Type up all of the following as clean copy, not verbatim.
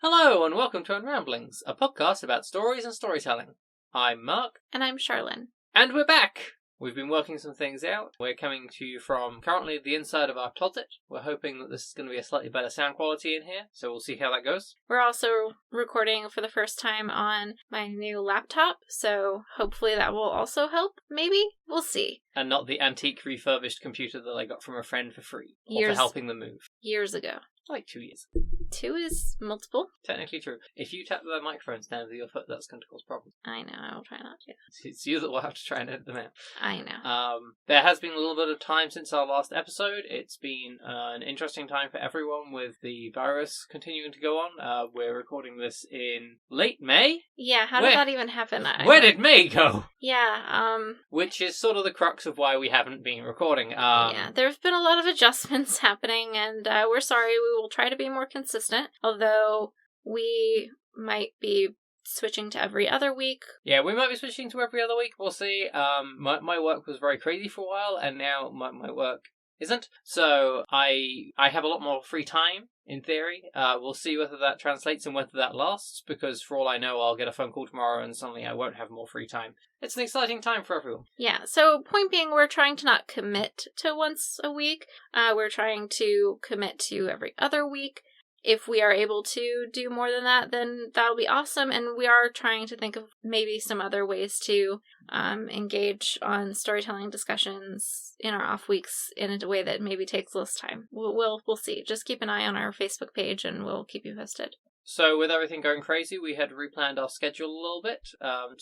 Hello and welcome to Unramblings, a podcast about stories and storytelling. I'm Mark. And I'm Charlene. And we're back! We've been working some things out. We're coming to you from currently the inside of our closet. We're hoping that this is going to be a slightly better sound quality in here, so we'll see how that goes. We're also recording for the first time on my new laptop, so hopefully that will also help, maybe? We'll see. And not the antique refurbished computer that I got from a friend for free, or for helping them move. Years ago. Like 2 years. 2 is multiple. Technically true. If you tap the microphones down with your foot, that's going to cause problems. I know, I will try not to. It's you that will have to try and edit them out. I know. There has been a little bit of time since our last episode. It's been an interesting time for everyone with the virus continuing to go on. We're recording this in late May. Yeah, how did that even happen? Where did May go? Yeah, Which is sort of the crux of why we haven't been recording. Yeah, there have been a lot of adjustments happening, and we're sorry. We will try to be more consistent, although we might be switching to every other week. Yeah, we might be switching to every other week. We'll see. My work was very crazy for a while, and now my work isn't. So I have a lot more free time, in theory. We'll see whether that translates and whether that lasts, because for all I know, I'll get a phone call tomorrow and suddenly I won't have more free time. It's an exciting time for everyone. Yeah, so point being, we're trying to not commit to once a week. We're trying to commit to every other week. If we are able to do more than that, then that'll be awesome. And we are trying to think of maybe some other ways to engage on storytelling discussions in our off weeks in a way that maybe takes less time. We'll see. Just keep an eye on our Facebook page and we'll keep you posted. So with everything going crazy, we had replanned our schedule a little bit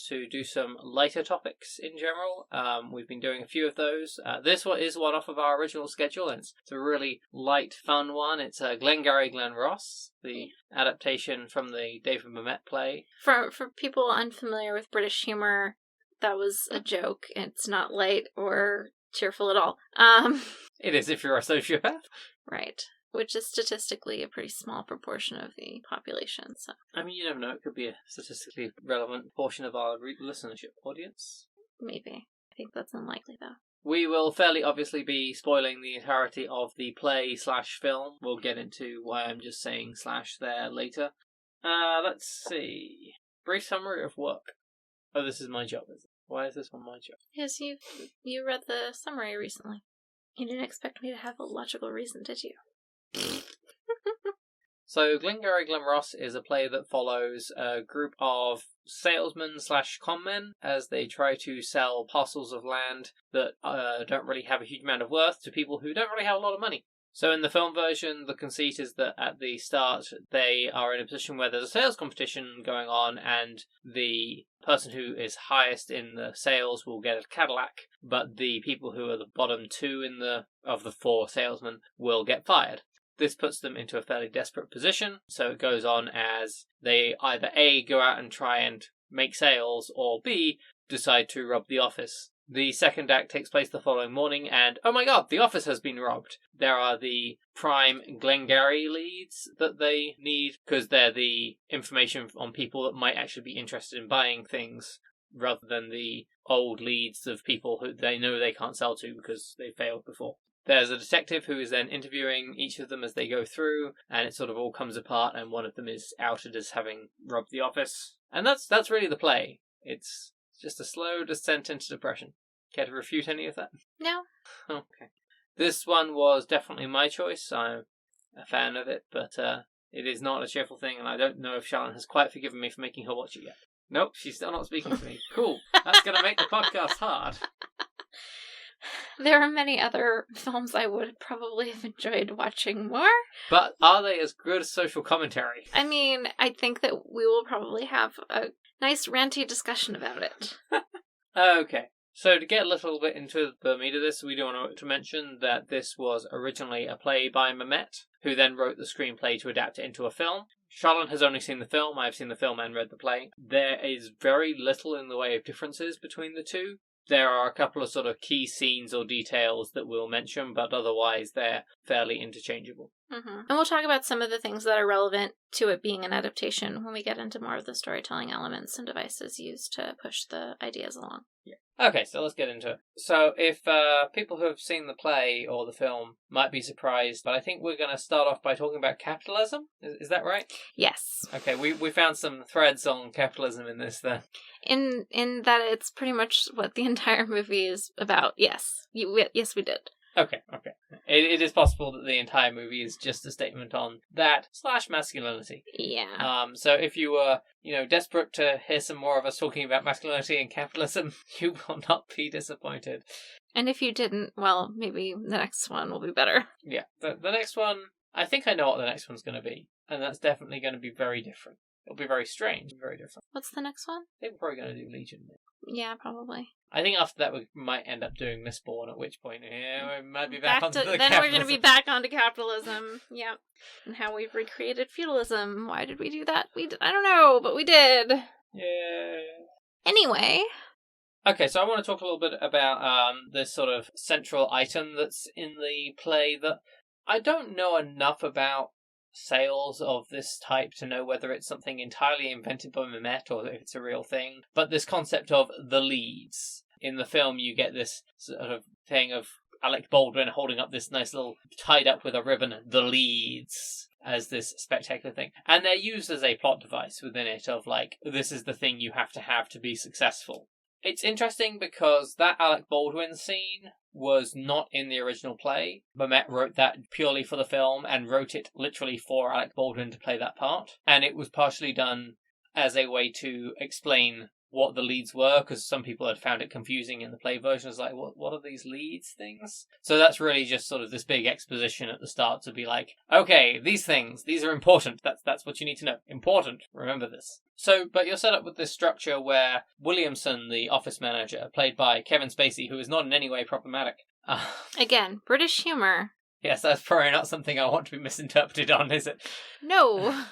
to do some lighter topics in general. We've been doing a few of those. This one is one off of our original schedule, and it's a really light, fun one. It's Glengarry Glen Ross, the adaptation from the David Mamet play. For people unfamiliar with British humor, that was a joke. It's not light or cheerful at all. It is if you're a sociopath. Right. Which is statistically a pretty small proportion of the population. So I mean, you never know. It could be a statistically relevant portion of our listenership audience. Maybe. I think that's unlikely, though. We will fairly obviously be spoiling the entirety of the play/film. We'll get into why I'm just saying / there later. Let's see. Brief summary of work. Oh, this is my job, is it? Why is this one my job? Because you read the summary recently. You didn't expect me to have a logical reason, did you? So Glengarry Glen Ross is a play that follows a group of salesmen/conmen as they try to sell parcels of land that don't really have a huge amount of worth to people who don't really have a lot of money. So in the film version, the conceit is that at the start they are in a position where there's a sales competition going on, and the person who is highest in the sales will get a Cadillac, but the people who are the bottom two of the four salesmen will get fired. This puts them into a fairly desperate position, so it goes on as they either A, go out and try and make sales, or B, decide to rob the office. The second act takes place the following morning, and oh my god, the office has been robbed. There are the prime Glengarry leads that they need, because they're the information on people that might actually be interested in buying things, rather than the old leads of people who they know they can't sell to because they failed before. There's a detective who is then interviewing each of them as they go through, and it sort of all comes apart, and one of them is outed as having robbed the office. And that's really the play. It's just a slow descent into depression. Care to refute any of that? No. Okay. This one was definitely my choice. I'm a fan of it, but it is not a cheerful thing, and I don't know if Charlene has quite forgiven me for making her watch it yet. Nope, she's still not speaking to me. Cool. That's going to make the podcast hard. There are many other films I would probably have enjoyed watching more. But are they as good as social commentary? I mean, I think that we will probably have a nice ranty discussion about it. Okay. So to get a little bit into the meat of this, we do want to mention that this was originally a play by Mamet, who then wrote the screenplay to adapt it into a film. Charlene has only seen the film. I've seen the film and read the play. There is very little in the way of differences between the two. There are a couple of sort of key scenes or details that we'll mention, but otherwise they're fairly interchangeable. And we'll talk about some of the things that are relevant to it being an adaptation when we get into more of the storytelling elements and devices used to push the ideas along. Yeah. Okay, so let's get into it. So if people who have seen the play or the film might be surprised, but I think we're going to start off by talking about capitalism. Is that right? Yes. Okay, we found some threads on capitalism in this then. In that it's pretty much what the entire movie is about. Yes. Yes, we did. Okay. It is possible that the entire movie is just a statement on that / masculinity. Yeah. So if you were, desperate to hear some more of us talking about masculinity and capitalism, you will not be disappointed. And if you didn't, well, maybe the next one will be better. Yeah. The next one, I think I know what the next one's going to be, and that's definitely going to be very different. It'll be very strange, very different. What's the next one? I think we're probably going to do Legion. Yeah, probably. I think after that we might end up doing Mistborn, at which point, we might be back onto the then capitalism. We're going to be back onto capitalism. Yeah. And how we've recreated feudalism. Why did we do that? I don't know, but we did. Yeah. Anyway. Okay, so I want to talk a little bit about this sort of central item that's in the play that I don't know enough about sales of this type to know whether it's something entirely invented by Mamet or if it's a real thing. But this concept of the leads. In the film, you get this sort of thing of Alec Baldwin holding up this nice little, tied up with a ribbon, the leads, as this spectacular thing. And they're used as a plot device within it of, this is the thing you have to be successful. It's interesting because that Alec Baldwin scene was not in the original play. Mamet wrote that purely for the film and wrote it literally for Alec Baldwin to play that part. And it was partially done as a way to explain what the leads were, because some people had found it confusing in the play version. It was like, what are these leads things? So that's really just sort of this big exposition at the start to be like, okay, these things, these are important. That's what you need to know. Important. Remember this. So, but you're set up with this structure where Williamson, the office manager, played by Kevin Spacey, who is not in any way problematic. Again, British humor. Yes, that's probably not something I want to be misinterpreted on, is it? No.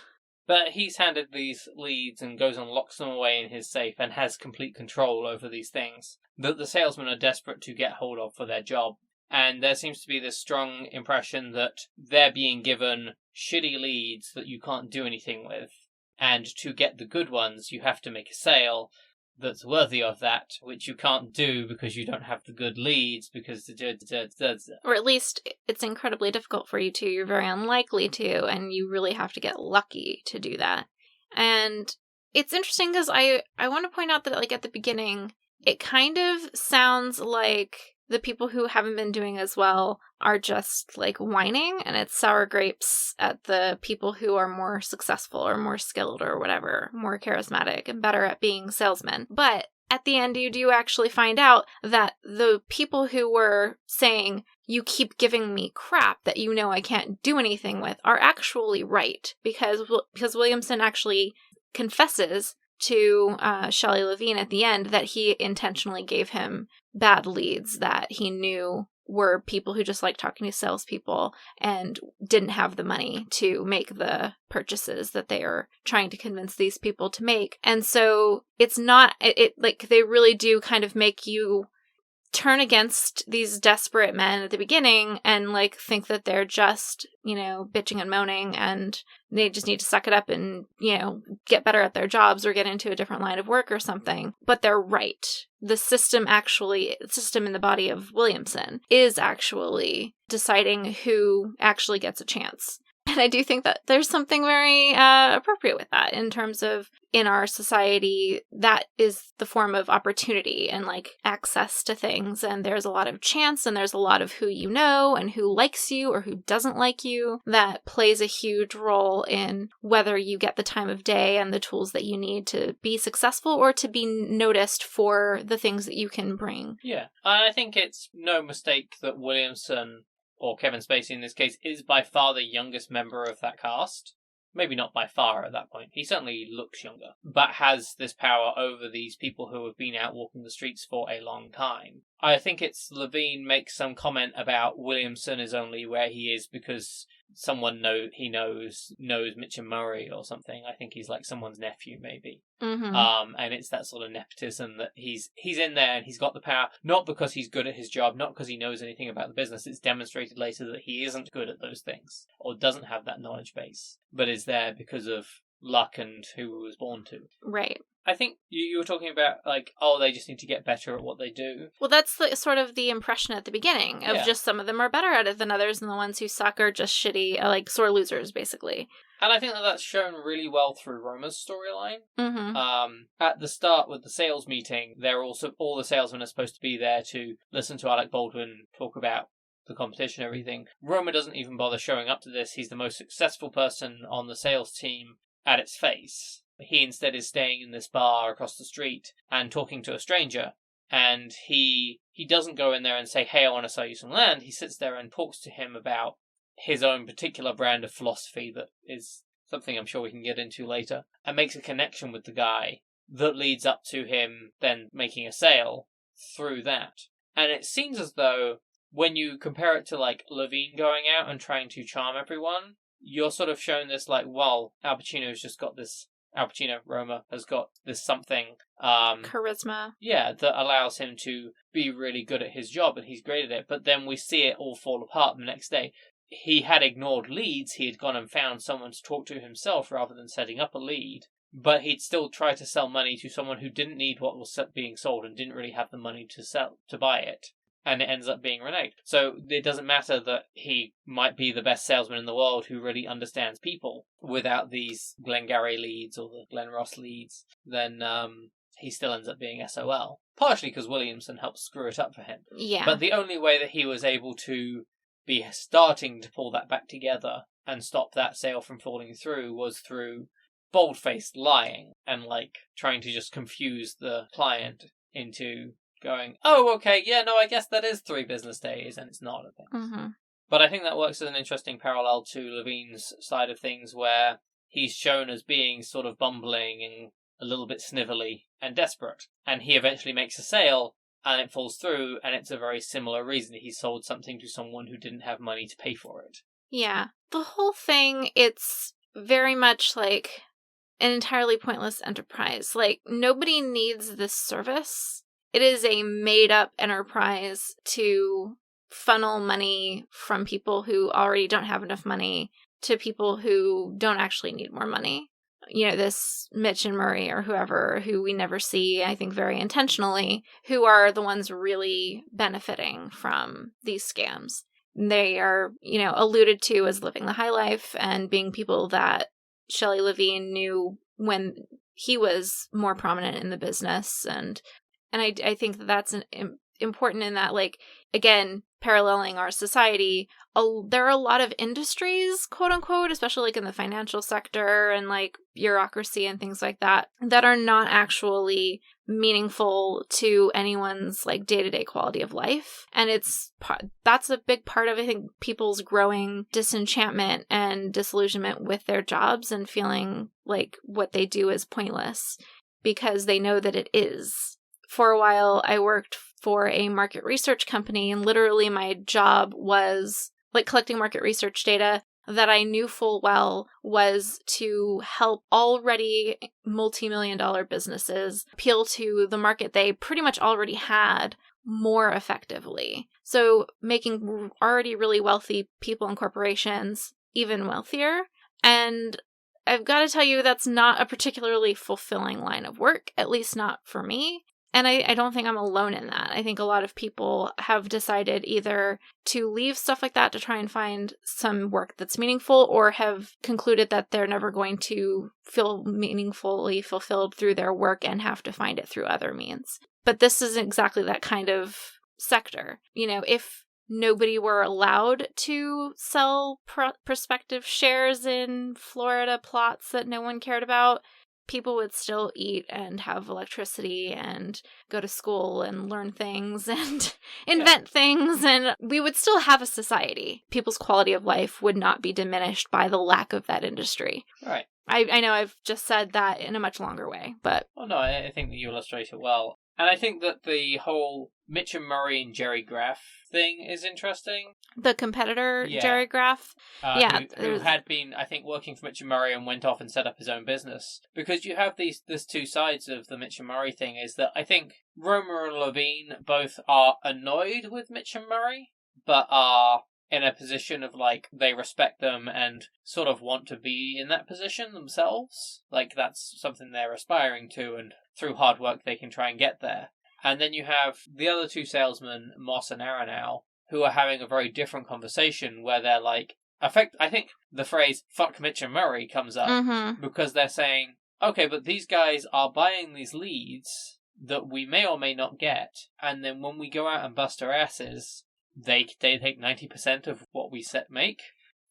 But he's handed these leads and goes and locks them away in his safe and has complete control over these things that the salesmen are desperate to get hold of for their job. And there seems to be this strong impression that they're being given shitty leads that you can't do anything with. And to get the good ones, you have to make a sale that's worthy of that, which you can't do because you don't have the good leads, because or at least it's incredibly difficult for you to. You're very unlikely to, and you really have to get lucky to do that. And it's interesting because I want to point out that, at the beginning, it kind of sounds like the people who haven't been doing as well are just, whining, and it's sour grapes at the people who are more successful or more skilled or whatever, more charismatic and better at being salesmen. But at the end, you do actually find out that the people who were saying, you keep giving me crap that I can't do anything with, are actually right, because Williamson actually confesses to Shelley Levine at the end that he intentionally gave him bad leads that he knew were people who just liked talking to salespeople and didn't have the money to make the purchases that they are trying to convince these people to make. And so it's not, they really do kind of make you turn against these desperate men at the beginning and think that they're just, bitching and moaning and they just need to suck it up and, get better at their jobs or get into a different line of work or something. But they're right. The system in the body of Williamson is actually deciding who actually gets a chance. And I do think that there's something very appropriate with that in terms of, in our society, that is the form of opportunity and access to things. And there's a lot of chance and there's a lot of who you know and who likes you or who doesn't like you that plays a huge role in whether you get the time of day and the tools that you need to be successful or to be noticed for the things that you can bring. Yeah, I think it's no mistake that Williamson, or Kevin Spacey in this case, is by far the youngest member of that cast. Maybe not by far at that point. He certainly looks younger, but has this power over these people who have been out walking the streets for a long time. I think it's Levine makes some comment about Williamson is only where he is because someone knows Mitch and Murray or something. I think he's like someone's nephew, maybe. Mm-hmm. And it's that sort of nepotism that he's in there and he's got the power, not because he's good at his job, not because he knows anything about the business. It's demonstrated later that he isn't good at those things or doesn't have that knowledge base, but is there because of luck and who he was born to. Right. I think you were talking about, like, oh, they just need to get better at what they do. Well, that's sort of the impression at the beginning of just some of them are better at it than others, and the ones who suck are just shitty, like sore losers, basically. And I think that's shown really well through Roma's storyline. Mm-hmm. At the start with the sales meeting, all the salesmen are supposed to be there to listen to Alec Baldwin talk about the competition and everything. Roma doesn't even bother showing up to this. He's the most successful person on the sales team at its face. He instead is staying in this bar across the street and talking to a stranger. And he doesn't go in there and say, hey, I want to sell you some land. He sits there and talks to him about his own particular brand of philosophy that is something I'm sure we can get into later, and makes a connection with the guy that leads up to him then making a sale through that. And it seems as though when you compare it to like Levine going out and trying to charm everyone, you're sort of shown this like, well, Roma has got this something charisma. Yeah, that allows him to be really good at his job, and he's great at it. But then we see it all fall apart the next day. He had ignored leads. He had gone and found someone to talk to himself rather than setting up a lead. But he'd still try to sell money to someone who didn't need what was being sold and didn't really have the money to buy it. And it ends up being reneged. So it doesn't matter that he might be the best salesman in the world who really understands people without these Glengarry leads or the Glen Ross leads, then he still ends up being SOL. Partially because Williamson helped screw it up for him. Yeah. But the only way that he was able to be starting to pull that back together and stop that sale from falling through was through bold-faced lying and like trying to just confuse the client into going, oh, okay, yeah, no, I guess that is 3 business days, and it's not a thing. Mm-hmm. But I think that works as an interesting parallel to Levine's side of things, where he's shown as being sort of bumbling and a little bit snivelly and desperate, and he eventually makes a sale, and it falls through, and it's a very similar reason. He sold something to someone who didn't have money to pay for it. Yeah. The whole thing, it's very much like an entirely pointless enterprise. Like, nobody needs this service. It is a made-up enterprise to funnel money from people who already don't have enough money to people who don't actually need more money. You know, this Mitch and Murray or whoever, who we never see, I think very intentionally, who are the ones really benefiting from these scams. They are, you know, alluded to as living the high life and being people that Shelley Levine knew when he was more prominent in the business. And I think that's important in that, like, again, paralleling our society, there are a lot of industries, quote unquote, especially like in the financial sector and like bureaucracy and things like that, that are not actually meaningful to anyone's like day-to-day quality of life. And that's a big part of, I think, people's growing disenchantment and disillusionment with their jobs and feeling like what they do is pointless because they know that it is. For a while, I worked for a market research company, and literally my job was like collecting market research data that I knew full well was to help already multi-million-dollar businesses appeal to the market they pretty much already had more effectively. So making already really wealthy people and corporations even wealthier. And I've got to tell you, that's not a particularly fulfilling line of work, at least not for me. And I don't think I'm alone in that. I think a lot of people have decided either to leave stuff like that to try and find some work that's meaningful, or have concluded that they're never going to feel meaningfully fulfilled through their work and have to find it through other means. But this is exactly that kind of sector. You know, if nobody were allowed to sell prospective shares in Florida plots that no one cared about, people would still eat and have electricity and go to school and learn things and invent things, and we would still have a society. People's quality of life would not be diminished by the lack of that industry. Right. I know I've just said that in a much longer way, but... Well, no, I think that you illustrate it well. And I think that the whole Mitch and Murray and Jerry Graff thing is interesting. The competitor, Yeah. Jerry Graff. Who had been, I think, working for Mitch and Murray and went off and set up his own business. Because you have these two sides of the Mitch and Murray thing, is that I think Romer and Levine both are annoyed with Mitch and Murray, but are in a position of, like, they respect them and sort of want to be in that position themselves. Like, that's something they're aspiring to, and through hard work they can try and get there. And then you have the other two salesmen, Moss and Aronow, who are having a very different conversation where they're like, I think the phrase "fuck Mitch and Murray" comes up because they're saying, okay, but these guys are buying these leads that we may or may not get, and then when we go out and bust our asses, they take 90% of what we make.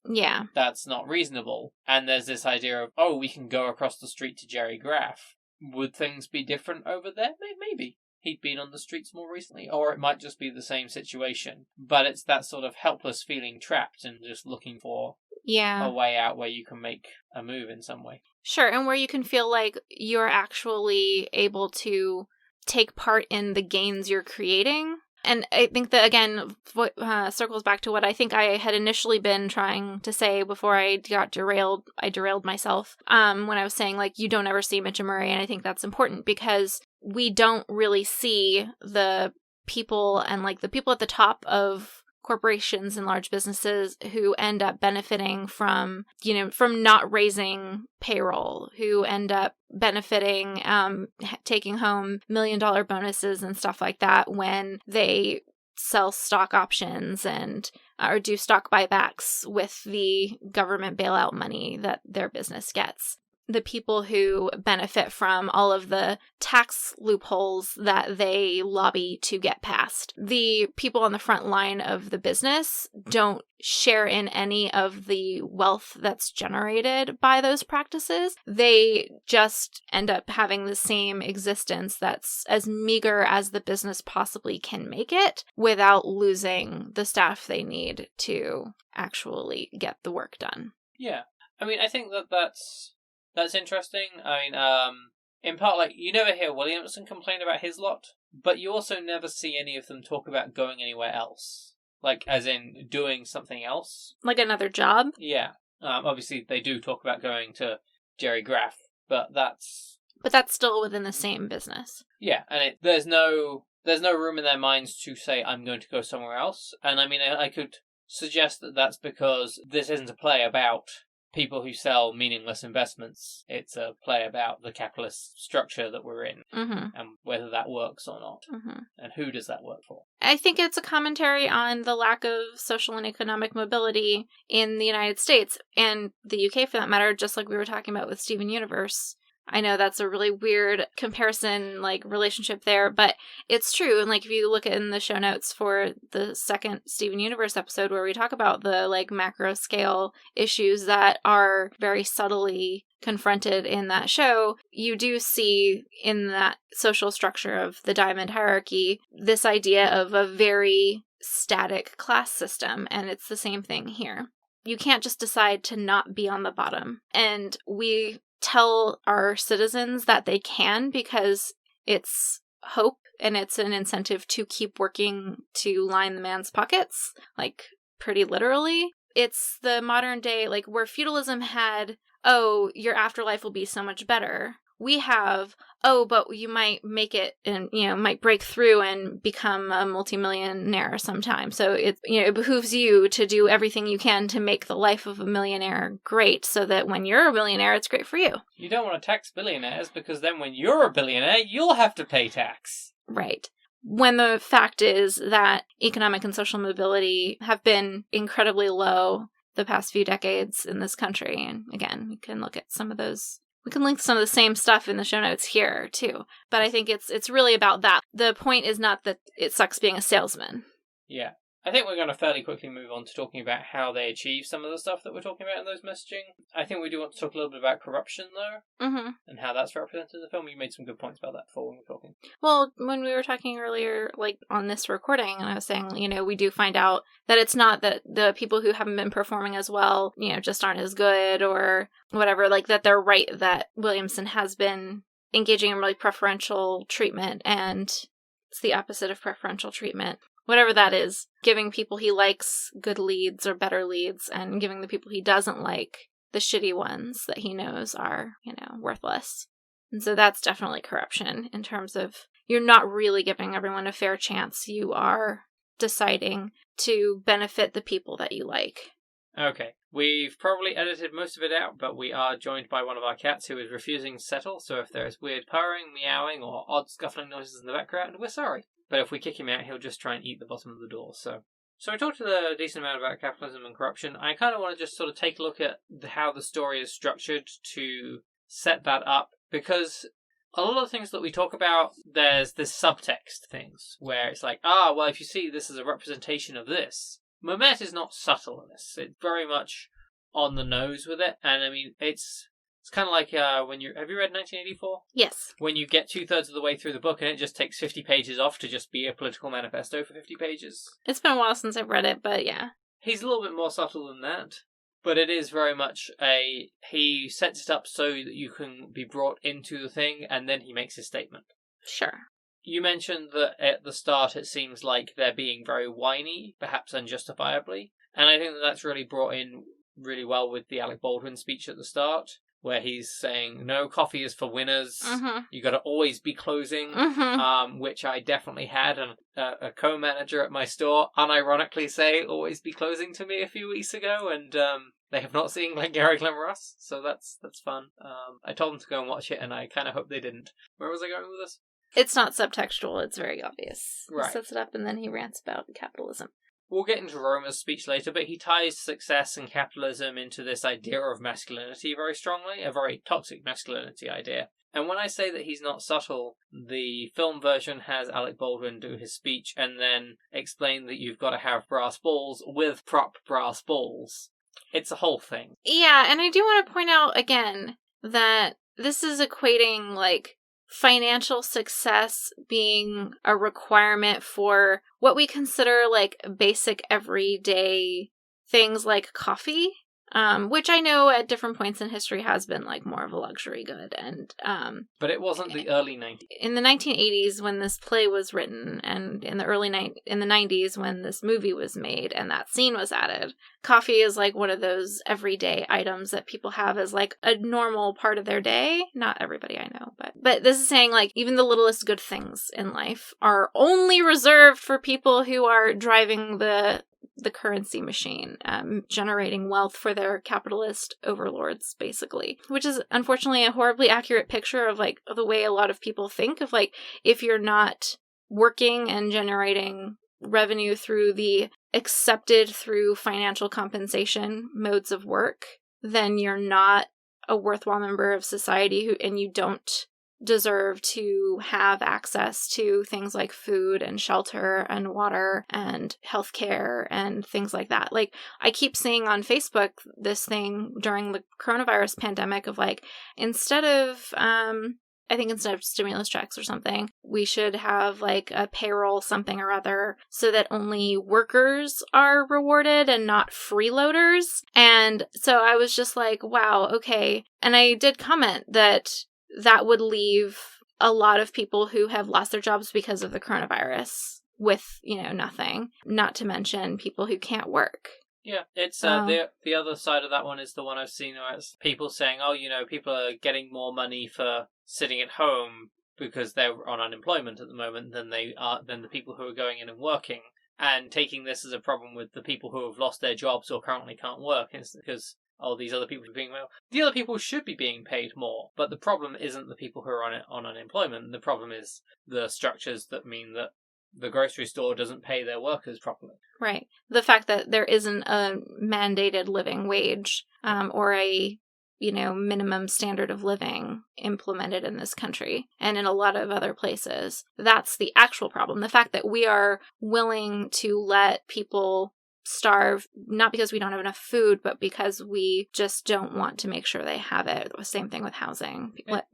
Yeah. That's not reasonable. And there's this idea of, oh, we can go across the street to Jerry Graff. Would things be different over there? Maybe. He'd been on the streets more recently, or it might just be the same situation. But it's that sort of helpless feeling trapped and just looking for a way out where you can make a move in some way. Sure, and where you can feel like you're actually able to take part in the gains you're creating. And I think that, again, what circles back to what I think I had initially been trying to say before I got derailed. I derailed myself when I was saying, like, you don't ever see Mitch and Murray, and I think that's important because we don't really see the people and, like, the people at the top of corporations and large businesses who end up benefiting from, from not raising payroll, who end up benefiting, taking home $1 million bonuses and stuff like that when they sell stock options and or do stock buybacks with the government bailout money that their business gets. The people who benefit from all of the tax loopholes that they lobby to get passed. The people on the front line of the business don't share in any of the wealth that's generated by those practices. They just end up having the same existence that's as meager as the business possibly can make it without losing the staff they need to actually get the work done. Yeah. I mean, I think that's interesting. I mean, in part, like, you never hear Williamson complain about his lot, but you also never see any of them talk about going anywhere else. Like, as in doing something else. Like another job? Yeah. Obviously, they do talk about going to Jerry Graff, but that's still within the same business. Yeah, and there's no room in their minds to say, I'm going to go somewhere else. And I mean, I could suggest that that's because this isn't a play about people who sell meaningless investments. It's a play about the capitalist structure that we're in and whether that works or not. And who does that work for? I think it's a commentary on the lack of social and economic mobility in the United States and the UK for that matter, just like we were talking about with Steven Universe. I know that's a really weird comparison, like, relationship there, but it's true. And, like, if you look in the show notes for the second Steven Universe episode where we talk about the, like, macro scale issues that are very subtly confronted in that show, you do see in that social structure of the diamond hierarchy this idea of a very static class system, and it's the same thing here. You can't just decide to not be on the bottom. And we tell our citizens that they can because it's hope and it's an incentive to keep working to line the man's pockets, like, pretty literally. It's the modern day, like, where feudalism had, oh, your afterlife will be so much better. We have, oh, but you might make it and, might break through and become a multimillionaire sometime. So it behooves you to do everything you can to make the life of a millionaire great so that when you're a millionaire, it's great for you. You don't want to tax billionaires because then when you're a billionaire, you'll have to pay tax. Right. When the fact is that economic and social mobility have been incredibly low the past few decades in this country. And again, you can look at some of those. We can link some of the same stuff in the show notes here, too. But I think it's really about that. The point is not that it sucks being a salesman. Yeah. I think we're going to fairly quickly move on to talking about how they achieve some of the stuff that we're talking about in those messaging. I think we do want to talk a little bit about corruption, though, and how that's represented in the film. You made some good points about that before when we were talking. Well, when we were talking earlier, like, on this recording, and I was saying, we do find out that it's not that the people who haven't been performing as well, just aren't as good or whatever, like, that they're right that Williamson has been engaging in really preferential treatment, and it's the opposite of preferential treatment. Whatever that is, giving people he likes good leads or better leads, and giving the people he doesn't like the shitty ones that he knows are, worthless. And so that's definitely corruption in terms of you're not really giving everyone a fair chance. You are deciding to benefit the people that you like. Okay. We've probably edited most of it out, but we are joined by one of our cats who is refusing to settle, so if there is weird purring, meowing, or odd scuffling noises in the background, we're sorry. But if we kick him out, he'll just try and eat the bottom of the door, so we talked a decent amount about capitalism and corruption. I kind of want to just sort of take a look at how the story is structured to set that up, because a lot of the things that we talk about, there's this subtext things, where it's like, well, if you see this as a representation of this. Mamet is not subtle in this. It's very much on the nose with it, and I mean, it's kind of like when have you read 1984? Yes. When you get 2/3 of the way through the book and it just takes 50 pages off to just be a political manifesto for 50 pages. It's been a while since I've read it, but yeah. He's a little bit more subtle than that, but it is very much he sets it up so that you can be brought into the thing, and then he makes his statement. Sure. You mentioned that at the start it seems like they're being very whiny, perhaps unjustifiably, and I think that's really brought in really well with the Alec Baldwin speech at the start, where he's saying, no, coffee is for winners, you got to always be closing, which I definitely had, and a co-manager at my store unironically say, always be closing to me a few weeks ago, and they have not seen Glengarry Glen Ross, so that's fun. I told them to go and watch it, and I kind of hope they didn't. Where was I going with this? It's not subtextual, it's very obvious. Right. He sets it up and then he rants about capitalism. We'll get into Romer's speech later, but he ties success and capitalism into this idea of masculinity very strongly, a very toxic masculinity idea. And when I say that he's not subtle, the film version has Alec Baldwin do his speech and then explain that you've got to have brass balls with prop brass balls. It's a whole thing. Yeah, and I do want to point out again that this is equating, financial success being a requirement for what we consider basic everyday things like coffee, which I know at different points in history has been more of a luxury good. And but it wasn't the early 90s. In the 1980s when this play was written, and in the in the 90s when this movie was made and that scene was added, coffee is one of those everyday items that people have as a normal part of their day. Not everybody I know, but this is saying even the littlest good things in life are only reserved for people who are driving the currency machine, generating wealth for their capitalist overlords, basically. Which is unfortunately a horribly accurate picture of the way a lot of people think of if you're not working and generating revenue through the accepted through financial compensation modes of work, then you're not a worthwhile member of society and you don't deserve to have access to things like food and shelter and water and healthcare and things like that. I keep seeing on Facebook this thing during the coronavirus pandemic of instead of stimulus checks or something, we should have a payroll something or other so that only workers are rewarded and not freeloaders. And so I was just wow, okay. And I did comment that would leave a lot of people who have lost their jobs because of the coronavirus with, nothing. Not to mention people who can't work. Yeah, it's the other side of that one is the one I've seen where it's people saying, people are getting more money for sitting at home because they're on unemployment at the moment than the people who are going in and working, and taking this as a problem with the people who have lost their jobs or currently can't work. It's because these other people are being the other people should be being paid more, but the problem isn't the people who are on unemployment. The problem is the structures that mean that the grocery store doesn't pay their workers properly. Right. The fact that there isn't a mandated living wage or a minimum standard of living implemented in this country and in a lot of other places. That's the actual problem. The fact that we are willing to let people starve, not because we don't have enough food, but because we just don't want to make sure they have it. The same thing with housing.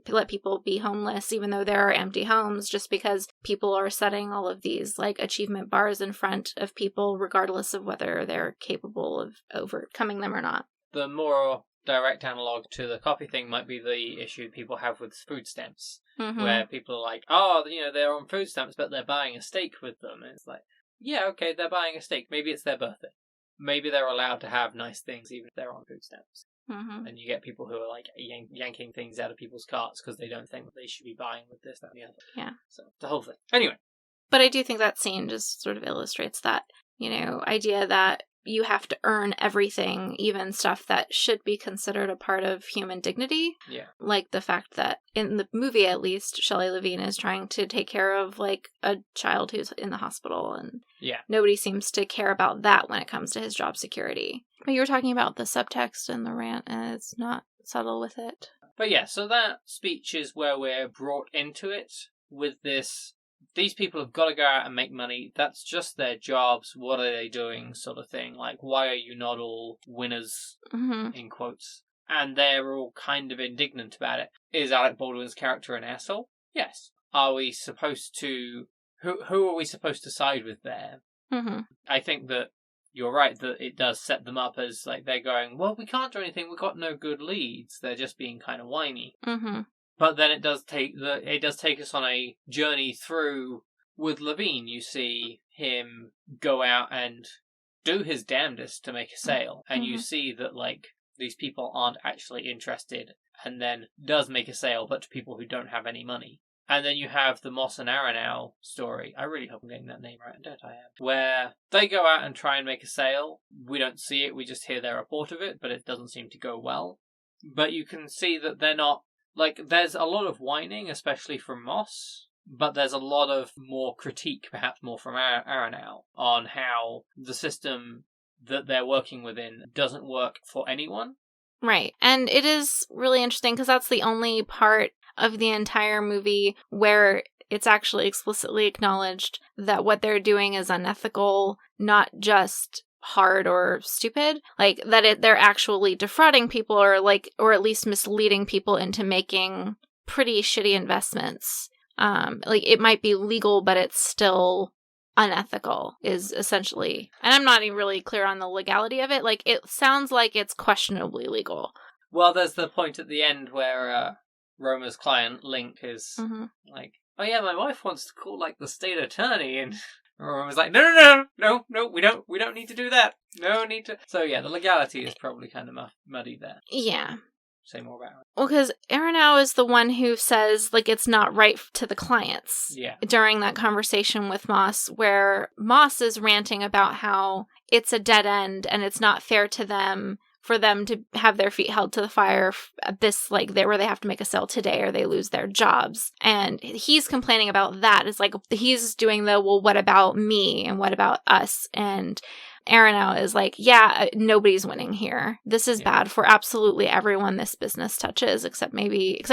Let people be homeless, even though there are empty homes, just because people are setting all of these achievement bars in front of people, regardless of whether they're capable of overcoming them or not. The more direct analog to the copy thing might be the issue people have with food stamps, where people are like, oh, they're on food stamps, but they're buying a steak with them. And it's like, yeah, okay, they're buying a steak. Maybe it's their birthday. Maybe they're allowed to have nice things even if they're on food stamps. And you get people who are like yanking things out of people's carts because they don't think that they should be buying with this, that, and the other. Yeah. So the whole thing. Anyway. But I do think that scene just sort of illustrates that, idea that you have to earn everything, even stuff that should be considered a part of human dignity. Yeah. Like the fact that, in the movie at least, Shelley Levine is trying to take care of, like, a child who's in the hospital, and nobody seems to care about that when it comes to his job security. But you were talking about the subtext and the rant, and it's not subtle with it. But yeah, so that speech is where we're brought into it with this... These people have got to go out and make money. That's just their jobs. What are they doing? Sort of thing. Like, why are you not all winners? In quotes. And they're all kind of indignant about it. Is Alec Baldwin's character an asshole? Yes. Are we supposed to... Who are we supposed to side with there? I think that you're right that it does set them up as, like, they're going, well, we can't do anything. We've got no good leads. They're just being kind of whiny. But then it does take us on a journey through with Levine. You see him go out and do his damnedest to make a sale, and you see that, like, these people aren't actually interested, and then does make a sale, but to people who don't have any money. And then you have the Moss and Aronow story. I really hope I'm getting that name right. I don't. I am. Where they go out and try and make a sale. We don't see it. We just hear their report of it, but it doesn't seem to go well. But you can see that they're not... Like, there's a lot of whining, especially from Moss, but there's a lot of more critique, perhaps more from Aronow, on how the system that they're working within doesn't work for anyone. Right. And it is really interesting because that's the only part of the entire movie where it's actually explicitly acknowledged that what they're doing is unethical, not just hard or stupid, like that they're actually defrauding people or at least misleading people into making pretty shitty investments. Like it might be legal, but it's still unethical is essentially, and I'm not even really clear on the legality of it. Like it sounds like it's questionably legal. Well, there's the point at the end where Roma's client Link is like, oh yeah, my wife wants to call like the state attorney, and Roma was like, no, we don't need to do that. No need to. So yeah, the legality is probably kind of muddy there. Yeah. Say more about it. Well, because Aronow is the one who says, like, it's not right to the clients. Yeah. During that conversation with Moss, where Moss is ranting about how it's a dead end and it's not fair to them for them to have their feet held to the fire at this, like, where they have to make a sale today or they lose their jobs. And he's complaining about that. It's like, he's doing the, well, what about me and what about us? And Aronow is like, yeah, nobody's winning here. This is bad for absolutely everyone this business touches, except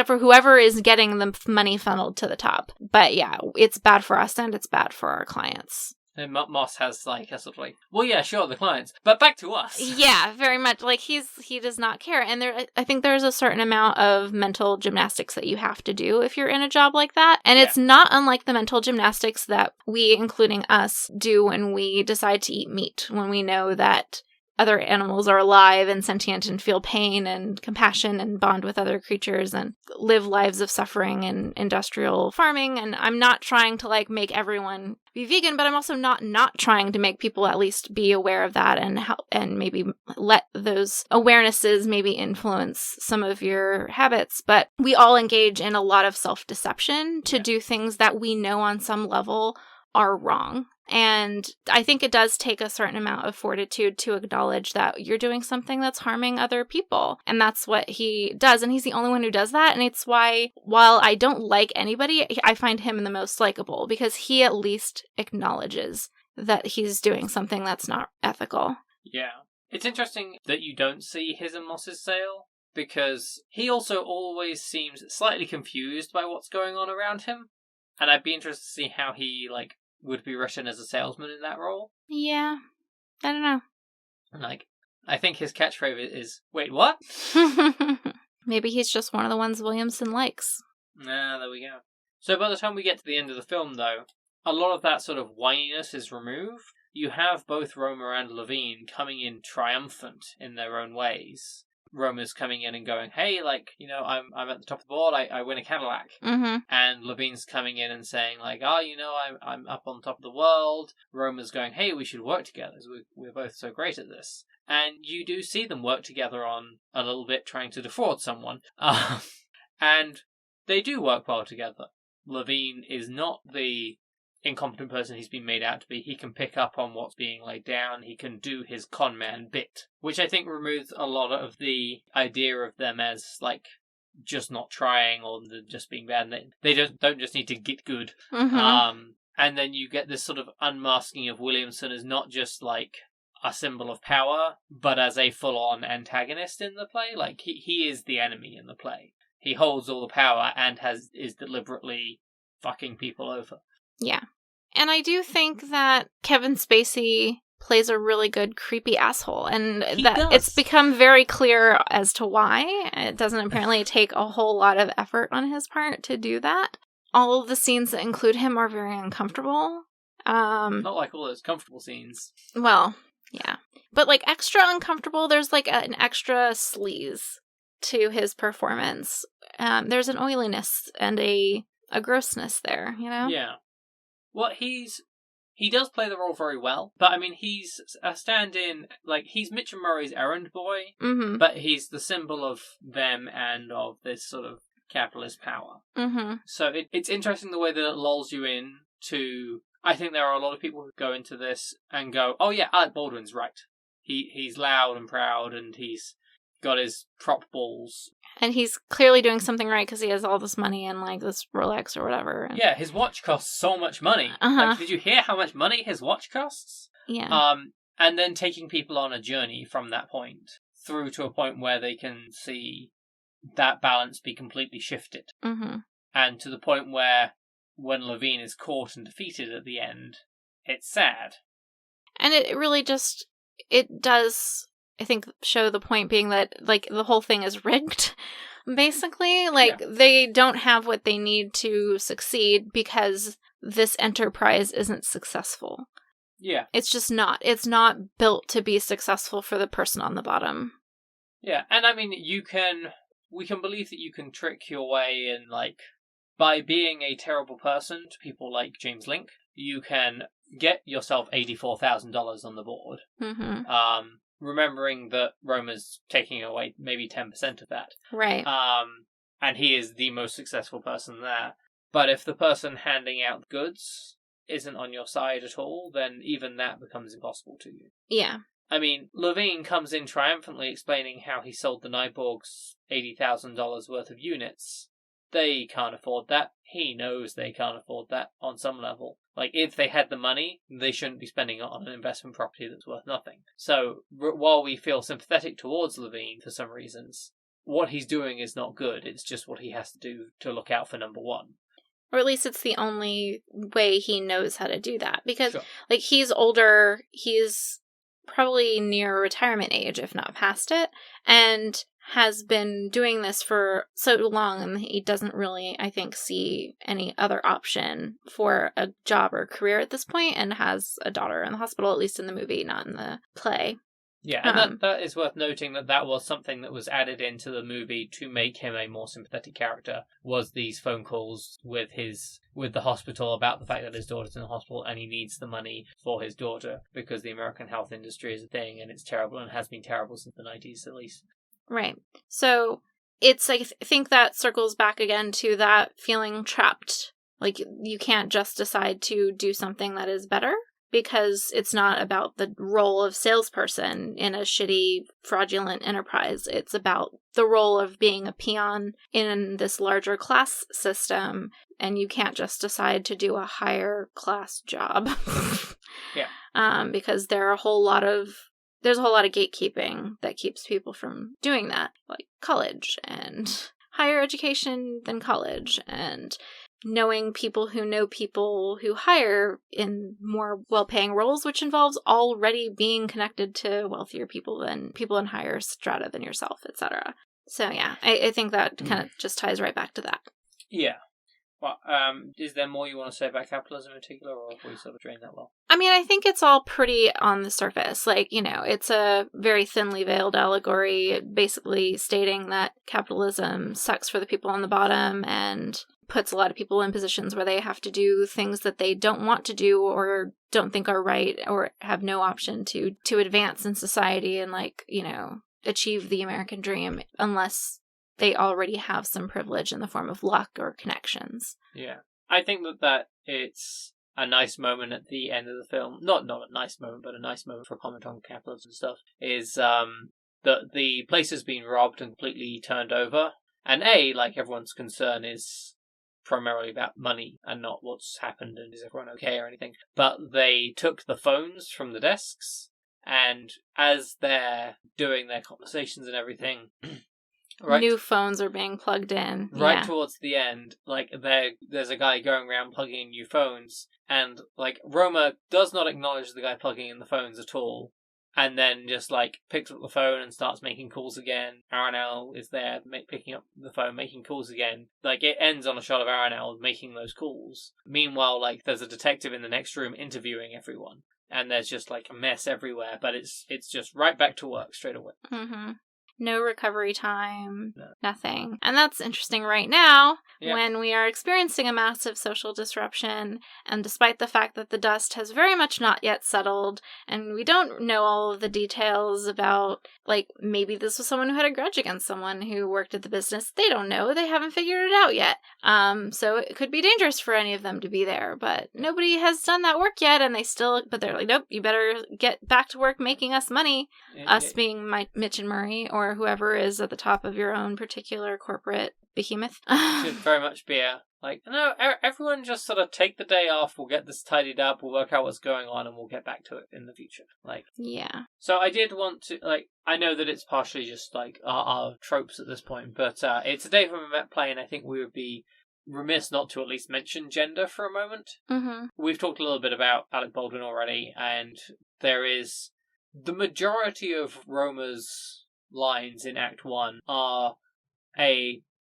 for whoever is getting the money funneled to the top. But yeah, it's bad for us and it's bad for our clients. And Moss has like a sort of like, well, yeah, sure, the clients, but back to us. Yeah, very much. Like he does not care, and I think there's a certain amount of mental gymnastics that you have to do if you're in a job like that, and it's not unlike the mental gymnastics that we, including us, do when we decide to eat meat, when we know that other animals are alive and sentient and feel pain and compassion and bond with other creatures and live lives of suffering in industrial farming. And I'm not trying to like make everyone be vegan, but I'm also not trying to make people at least be aware of that and help and maybe let those awarenesses maybe influence some of your habits. But we all engage in a lot of self-deception to do things that we know on some level are wrong. And I think it does take a certain amount of fortitude to acknowledge that you're doing something that's harming other people. And that's what he does. And he's the only one who does that. And it's why, while I don't like anybody, I find him the most likable because he at least acknowledges that he's doing something that's not ethical. Yeah. It's interesting that you don't see his and Moss's sale because he also always seems slightly confused by what's going on around him. And I'd be interested to see how he, like, would be written as a salesman in that role. Yeah. I don't know. Like, I think his catchphrase is, wait, what? Maybe he's just one of the ones Williamson likes. There we go. So by the time we get to the end of the film, though, a lot of that sort of whininess is removed. You have both Roma and Levine coming in triumphant in their own ways. Roma's coming in and going, hey, like, you know, I'm at the top of the board, I win a Cadillac. Mm-hmm. And Levine's coming in and saying, like, oh, you know, I'm up on top of the world. Roma's going, hey, we should work together, we're both so great at this. And you do see them work together on a little bit trying to defraud someone. And they do work well together. Levine is not the incompetent person he's been made out to be. He can pick up on what's being laid down. He can do his con man bit, which I think removes a lot of the idea of them as, like, just not trying or just being bad. They don't just need to get good. Mm-hmm. And then you get this sort of unmasking of Williamson as not just, like, a symbol of power, but as a full-on antagonist in the play. Like, he is the enemy in the play. He holds all the power and is deliberately fucking people over. Yeah. And I do think that Kevin Spacey plays a really good creepy asshole, and it's become very clear as to why. It doesn't apparently take a whole lot of effort on his part to do that. All of the scenes that include him are very uncomfortable. Not like all those comfortable scenes. Well, yeah. But, like, extra uncomfortable, there's, like, an extra sleaze to his performance. There's an oiliness and a grossness there, you know? Yeah. Well, he does play the role very well, but I mean, he's a stand-in, like, he's Mitch and Murray's errand boy, Mm-hmm. but he's the symbol of them and of this sort of capitalist power. Mm-hmm. So it's interesting the way that it lulls you in to... I think there are a lot of people who go into this and go, oh yeah, Alec Baldwin's right. He's loud and proud, and he's got his prop balls. And he's clearly doing something right because he has all this money and, like, this Rolex or whatever. And... yeah, his watch costs so much money. Uh-huh. Like, did you hear how much money his watch costs? Yeah. And then taking people on a journey from that point through to a point where they can see that balance be completely shifted. Mm-hmm. And to the point where when Levine is caught and defeated at the end, it's sad. And it really just, it does, I think, show the point being that, like, the whole thing is rigged, basically. Like, They don't have what they need to succeed because this enterprise isn't successful. Yeah. It's just not. It's not built to be successful for the person on the bottom. Yeah, and I mean, we can believe that you can trick your way in, like, by being a terrible person to people like James Link, you can get yourself $84,000 on the board. Mm-hmm. Remembering that Roma's taking away maybe 10% of that. Right. And he is the most successful person there. But if the person handing out goods isn't on your side at all, then even that becomes impossible to you. Yeah. I mean, Levine comes in triumphantly explaining how he sold the Nyborgs $80,000 worth of units. They can't afford that. He knows they can't afford that on some level. Like, if they had the money, they shouldn't be spending it on an investment property that's worth nothing. So, while we feel sympathetic towards Levine for some reasons, what he's doing is not good. It's just what he has to do to look out for number one. Or at least it's the only way he knows how to do that. Because, Sure. like, he's older, he's probably near retirement age, if not past it, and has been doing this for so long, and he doesn't really, I think, see any other option for a job or career at this point, and has a daughter in the hospital, at least in the movie, not in the play. Yeah, and that is worth noting that was something that was added into the movie to make him a more sympathetic character, was these phone calls with the hospital about the fact that his daughter's in the hospital and he needs the money for his daughter because the American health industry is a thing and it's terrible and has been terrible since the 90s at least. Right. So it's, I think that circles back again to that feeling trapped. Like, you can't just decide to do something that is better because it's not about the role of salesperson in a shitty, fraudulent enterprise. It's about the role of being a peon in this larger class system, and you can't just decide to do a higher class job. Yeah. Because there's a whole lot of gatekeeping that keeps people from doing that, like college and higher education than college, and knowing people who know people who hire in more well-paying roles, which involves already being connected to wealthier people than people in higher strata than yourself, etc. So yeah, I think that kind of just ties right back to that. Yeah. Well, is there more you want to say about capitalism in particular, or have we sort of drained that well? I mean, I think it's all pretty on the surface. Like, you know, it's a very thinly veiled allegory, basically stating that capitalism sucks for the people on the bottom and puts a lot of people in positions where they have to do things that they don't want to do or don't think are right or have no option to advance in society and, like, you know, achieve the American dream unless they already have some privilege in the form of luck or connections. Yeah. I think that it's a nice moment at the end of the film. Not a nice moment, but a nice moment for a comment on capitalism and stuff. Is that the place has been robbed and completely turned over. And like everyone's concern is primarily about money and not what's happened and is everyone okay or anything. But they took the phones from the desks, and as they're doing their conversations and everything... Right. New phones are being plugged in. Right towards the end, like, there's a guy going around plugging in new phones, and, like, Roma does not acknowledge the guy plugging in the phones at all, and then just, like, picks up the phone and starts making calls again. Aranel is there, picking up the phone, making calls again. Like, it ends on a shot of Aranel making those calls. Meanwhile, like, there's a detective in the next room interviewing everyone, and there's just, like, a mess everywhere, but it's just right back to work straight away. Mm-hmm. No recovery time, nothing. And that's interesting right now when we are experiencing a massive social disruption, and despite the fact that the dust has very much not yet settled, and we don't know all of the details about, like, maybe this was someone who had a grudge against someone who worked at the business. They don't know. They haven't figured it out yet. So it could be dangerous for any of them to be there, but nobody has done that work yet, and but they're like, nope, you better get back to work making us money. Us being Mitch and Murray, or whoever is at the top of your own particular corporate behemoth. Should very much be no, everyone just sort of take the day off, we'll get this tidied up, we'll work out what's going on, and we'll get back to it in the future. Yeah. So I did want to, I know that it's partially just, our tropes at this point, but it's a David Mamet play, and I think we would be remiss not to at least mention gender for a moment. Mm-hmm. We've talked a little bit about Alec Baldwin already, and there is... The majority of Roma's lines in Act 1 are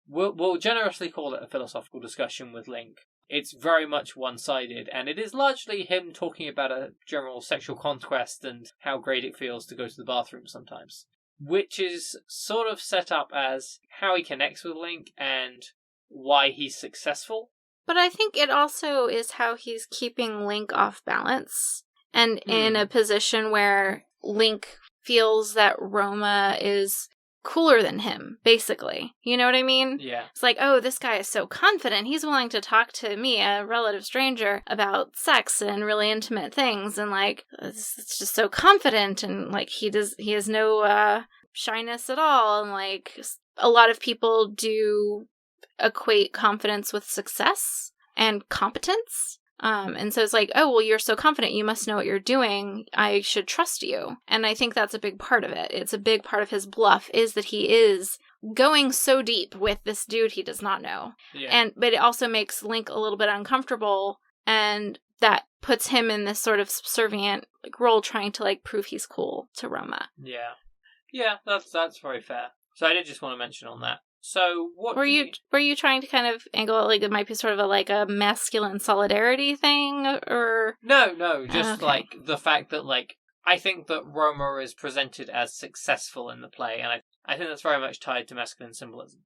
we'll generously call it a philosophical discussion with Link. It's very much one-sided, and it is largely him talking about a general sexual conquest and how great it feels to go to the bathroom sometimes. Which is sort of set up as how he connects with Link and why he's successful. But I think it also is how he's keeping Link off balance, and in a position where Link feels that Roma is cooler than him, basically. You know what I mean? Yeah. It's like, oh, this guy is so confident. He's willing to talk to me, a relative stranger, about sex and really intimate things. And, like, it's just so confident. And, like, he has no shyness at all. And, like, a lot of people do equate confidence with success and competence. And so it's like, oh, well, you're so confident. You must know what you're doing. I should trust you. And I think that's a big part of it. It's a big part of his bluff is that he is going so deep with this dude he does not know. Yeah. But it also makes Link a little bit uncomfortable, and that puts him in this sort of subservient role trying to prove he's cool to Roma. Yeah. Yeah, that's very fair. So I did just want to mention on that. So what were you trying to kind of angle it might be sort of a masculine solidarity thing, or no, just the fact that I think that Roma is presented as successful in the play, and I think that's very much tied to masculine symbolism.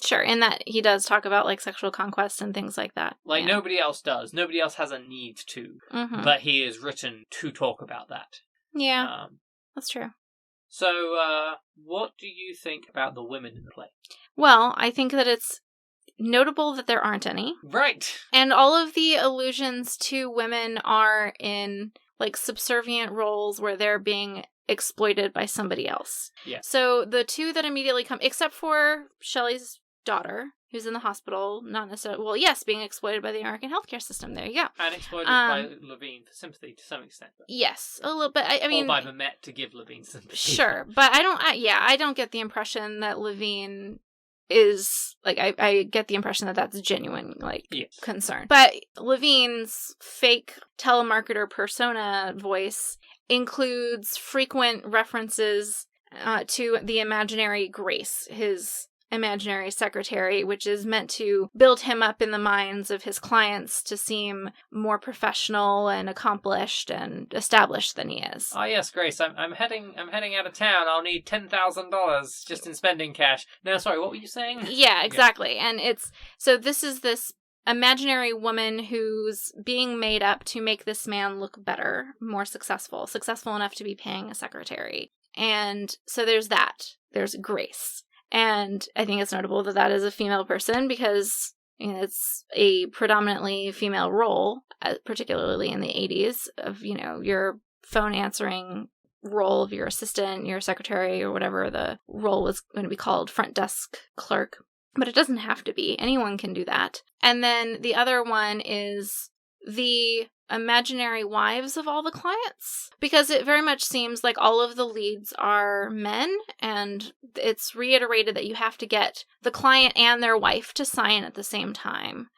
Sure, in that he does talk about sexual conquest and things like that. Nobody else does. Nobody else has a need to, but he is written to talk about that. Yeah, that's true. So, what do you think about the women in the play? Well, I think that it's notable that there aren't any. Right. And all of the allusions to women are in, subservient roles where they're being exploited by somebody else. Yeah. So the two that immediately come, except for Shelley's daughter, who's in the hospital, not necessarily, well, yes, being exploited by the American healthcare system. There you go. And exploited by Levine for sympathy to some extent. Yes, a little bit. I mean, or by Mamet to give Levine sympathy. Sure, but I don't get the impression that Levine is, I get the impression that that's genuine, yes. concern. But Levine's fake telemarketer persona voice includes frequent references to the imaginary Grace, his imaginary secretary, which is meant to build him up in the minds of his clients to seem more professional and accomplished and established than he is. Oh yes, Grace, I'm heading out of town. I'll need $10,000 just in spending cash. No, sorry, what were you saying? Yeah, exactly. Yeah. And this is this imaginary woman who's being made up to make this man look better, more successful enough to be paying a secretary. And so there's that. There's Grace. And I think it's notable that that is a female person because it's a predominantly female role, particularly in the 80s, of, your phone answering role of your assistant, your secretary, or whatever the role was going to be called, front desk clerk. But it doesn't have to be. Anyone can do that. And then the other one is the imaginary wives of all the clients, because it very much seems like all of the leads are men, and it's reiterated that you have to get the client and their wife to sign at the same time,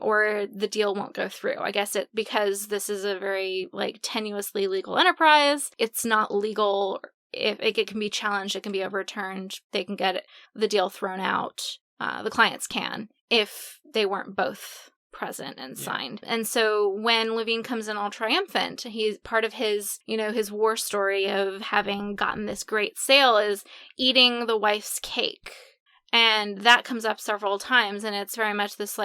or the deal won't go through. I guess because this is a very tenuously legal enterprise, it's not legal. If it can be challenged, it can be overturned. They can get the deal thrown out. The clients can, if they weren't both present and signed. And so when Levine comes in all triumphant, he's part of his, his war story of having gotten this great sale is eating the wife's cake. And that comes up several times. And it's very much this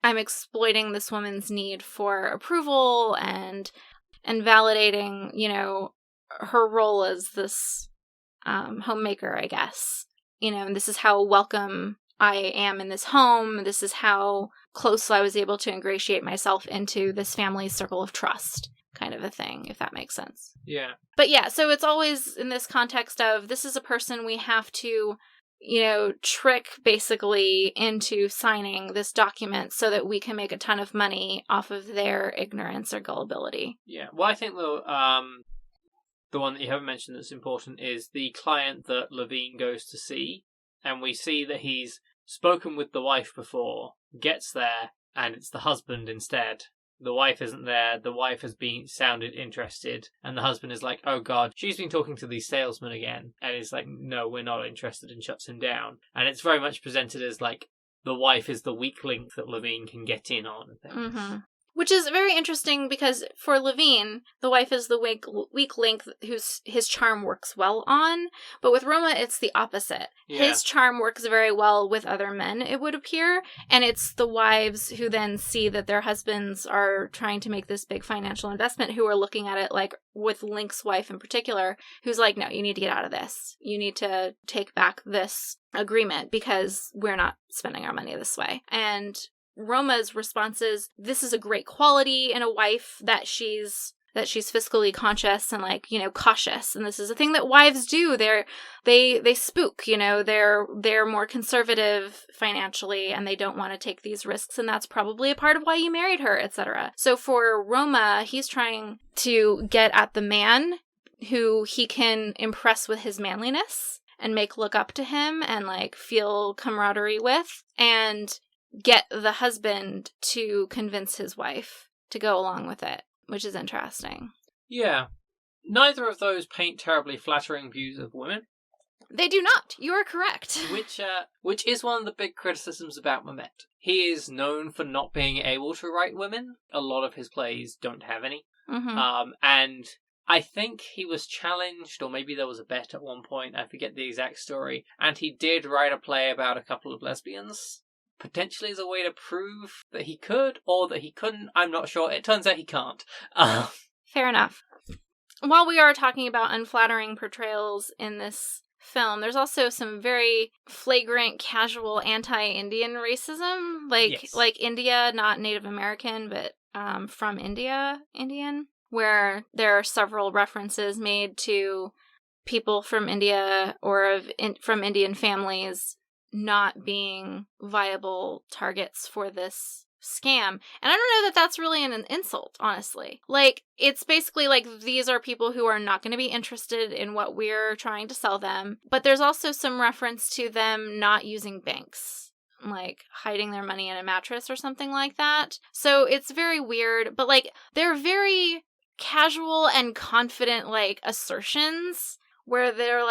I'm exploiting this woman's need for approval and validating, her role as this homemaker, I guess. And this is how welcome I am in this home. This is how close I was able to ingratiate myself into this family's circle of trust, kind of a thing, if that makes sense. Yeah. But yeah, so it's always in this context of this is a person we have to, trick basically into signing this document so that we can make a ton of money off of their ignorance or gullibility. Yeah. Well, I think the one that you haven't mentioned that's important is the client that Levine goes to see. And we see that he's spoken with the wife before, gets there, and it's the husband instead. The wife isn't there, the wife has sounded interested, and the husband is like, oh god, she's been talking to these salesmen again. And he's like, no, we're not interested, and shuts him down. And it's very much presented as the wife is the weak link that Levine can get in on. Mm-hmm. Which is very interesting because for Levine, the wife is the weak link whose his charm works well on. But with Roma, it's the opposite. Yeah. His charm works very well with other men, it would appear. And it's the wives who then see that their husbands are trying to make this big financial investment who are looking at it with Link's wife in particular, who's like, no, you need to get out of this. You need to take back this agreement because we're not spending our money this way. And Roma's response is, this is a great quality in a wife that she's fiscally conscious and cautious. And this is a thing that wives do. They spook, they're more conservative financially and they don't want to take these risks. And that's probably a part of why you married her, etc. So for Roma, he's trying to get at the man who he can impress with his manliness and make look up to him and feel camaraderie with, and get the husband to convince his wife to go along with it, which is interesting. Yeah. Neither of those paint terribly flattering views of women. They do not. You are correct. Which is one of the big criticisms about Mamet. He is known for not being able to write women. A lot of his plays don't have any. Mm-hmm. And I think he was challenged, or maybe there was a bet at one point, I forget the exact story, and he did write a play about a couple of lesbians. Potentially as a way to prove that he could, or that he couldn't. I'm not sure. It turns out he can't. Fair enough. While we are talking about unflattering portrayals in this film, there's also some very flagrant, casual anti-Indian racism. Like India, not Native American, but from India, Indian, where there are several references made to people from India or from Indian families not being viable targets for this scam. And I don't know that that's really an insult, honestly. It's basically these are people who are not going to be interested in what we're trying to sell them. But there's also some reference to them not using banks, hiding their money in a mattress or something like that. So it's very weird, but they're very casual and confident assertions where they're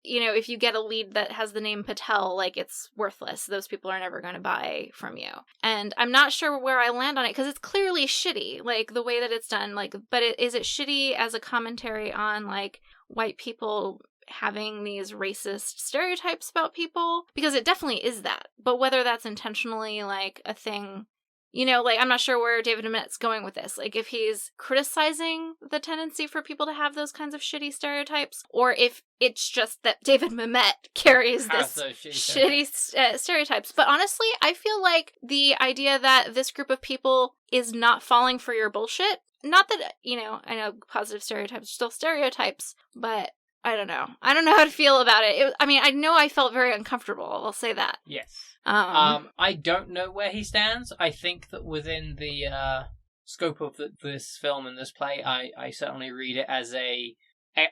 if you get a lead that has the name Patel, like, it's worthless. Those people are never going to buy from you. And I'm not sure where I land on it, because it's clearly shitty, like, the way that it's done. Like, but is it shitty as a commentary on, like, white people having these racist stereotypes about people? Because it definitely is that. But whether that's intentionally, like, a thing... like, I'm not sure where David Mamet's going with this. Like, if he's criticizing the tendency for people to have those kinds of shitty stereotypes, or if it's just that David Mamet carries this shitty stereotypes. But honestly, I feel like the idea that this group of people is not falling for your bullshit, not that, I know positive stereotypes are still stereotypes, but I don't know. I don't know how to feel about it. I know I felt very uncomfortable. I'll say that. Yes. I don't know where he stands. I think that within the scope of this film and this play, I certainly read it as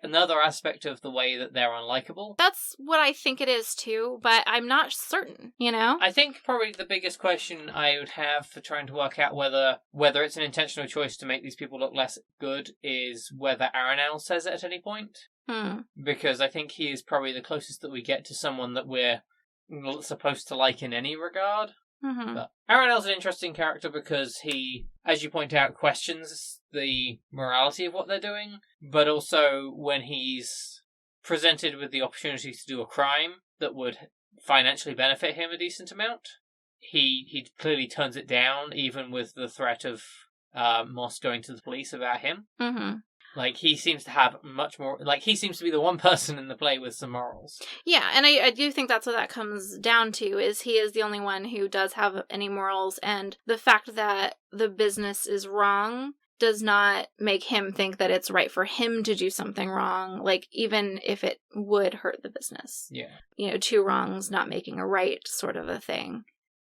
another aspect of the way that they're unlikable. That's what I think it is too, but I'm not certain, I think probably the biggest question I would have for trying to work out whether it's an intentional choice to make these people look less good is whether Aronel says it at any point. Because I think he is probably the closest that we get to someone that we're supposed to like in any regard. Mm-hmm. But Aronel's an interesting character because he, as you point out, questions the morality of what they're doing, but also when he's presented with the opportunity to do a crime that would financially benefit him a decent amount, he clearly turns it down, even with the threat of Moss going to the police about him. Mm-hmm. Like, he seems to have much more... Like, he seems to be the one person in the play with some morals. Yeah, and I do think that's what that comes down to, is he is the only one who does have any morals, and the fact that the business is wrong does not make him think that it's right for him to do something wrong, like, even if it would hurt the business. Yeah. Two wrongs not making a right sort of a thing.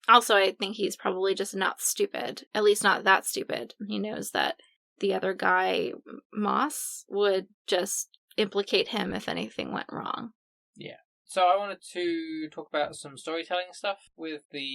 Also, I think he's probably just not stupid. At least not that stupid. He knows that the other guy, Moss, would just implicate him if anything went wrong. Yeah. So I wanted to talk about some storytelling stuff with the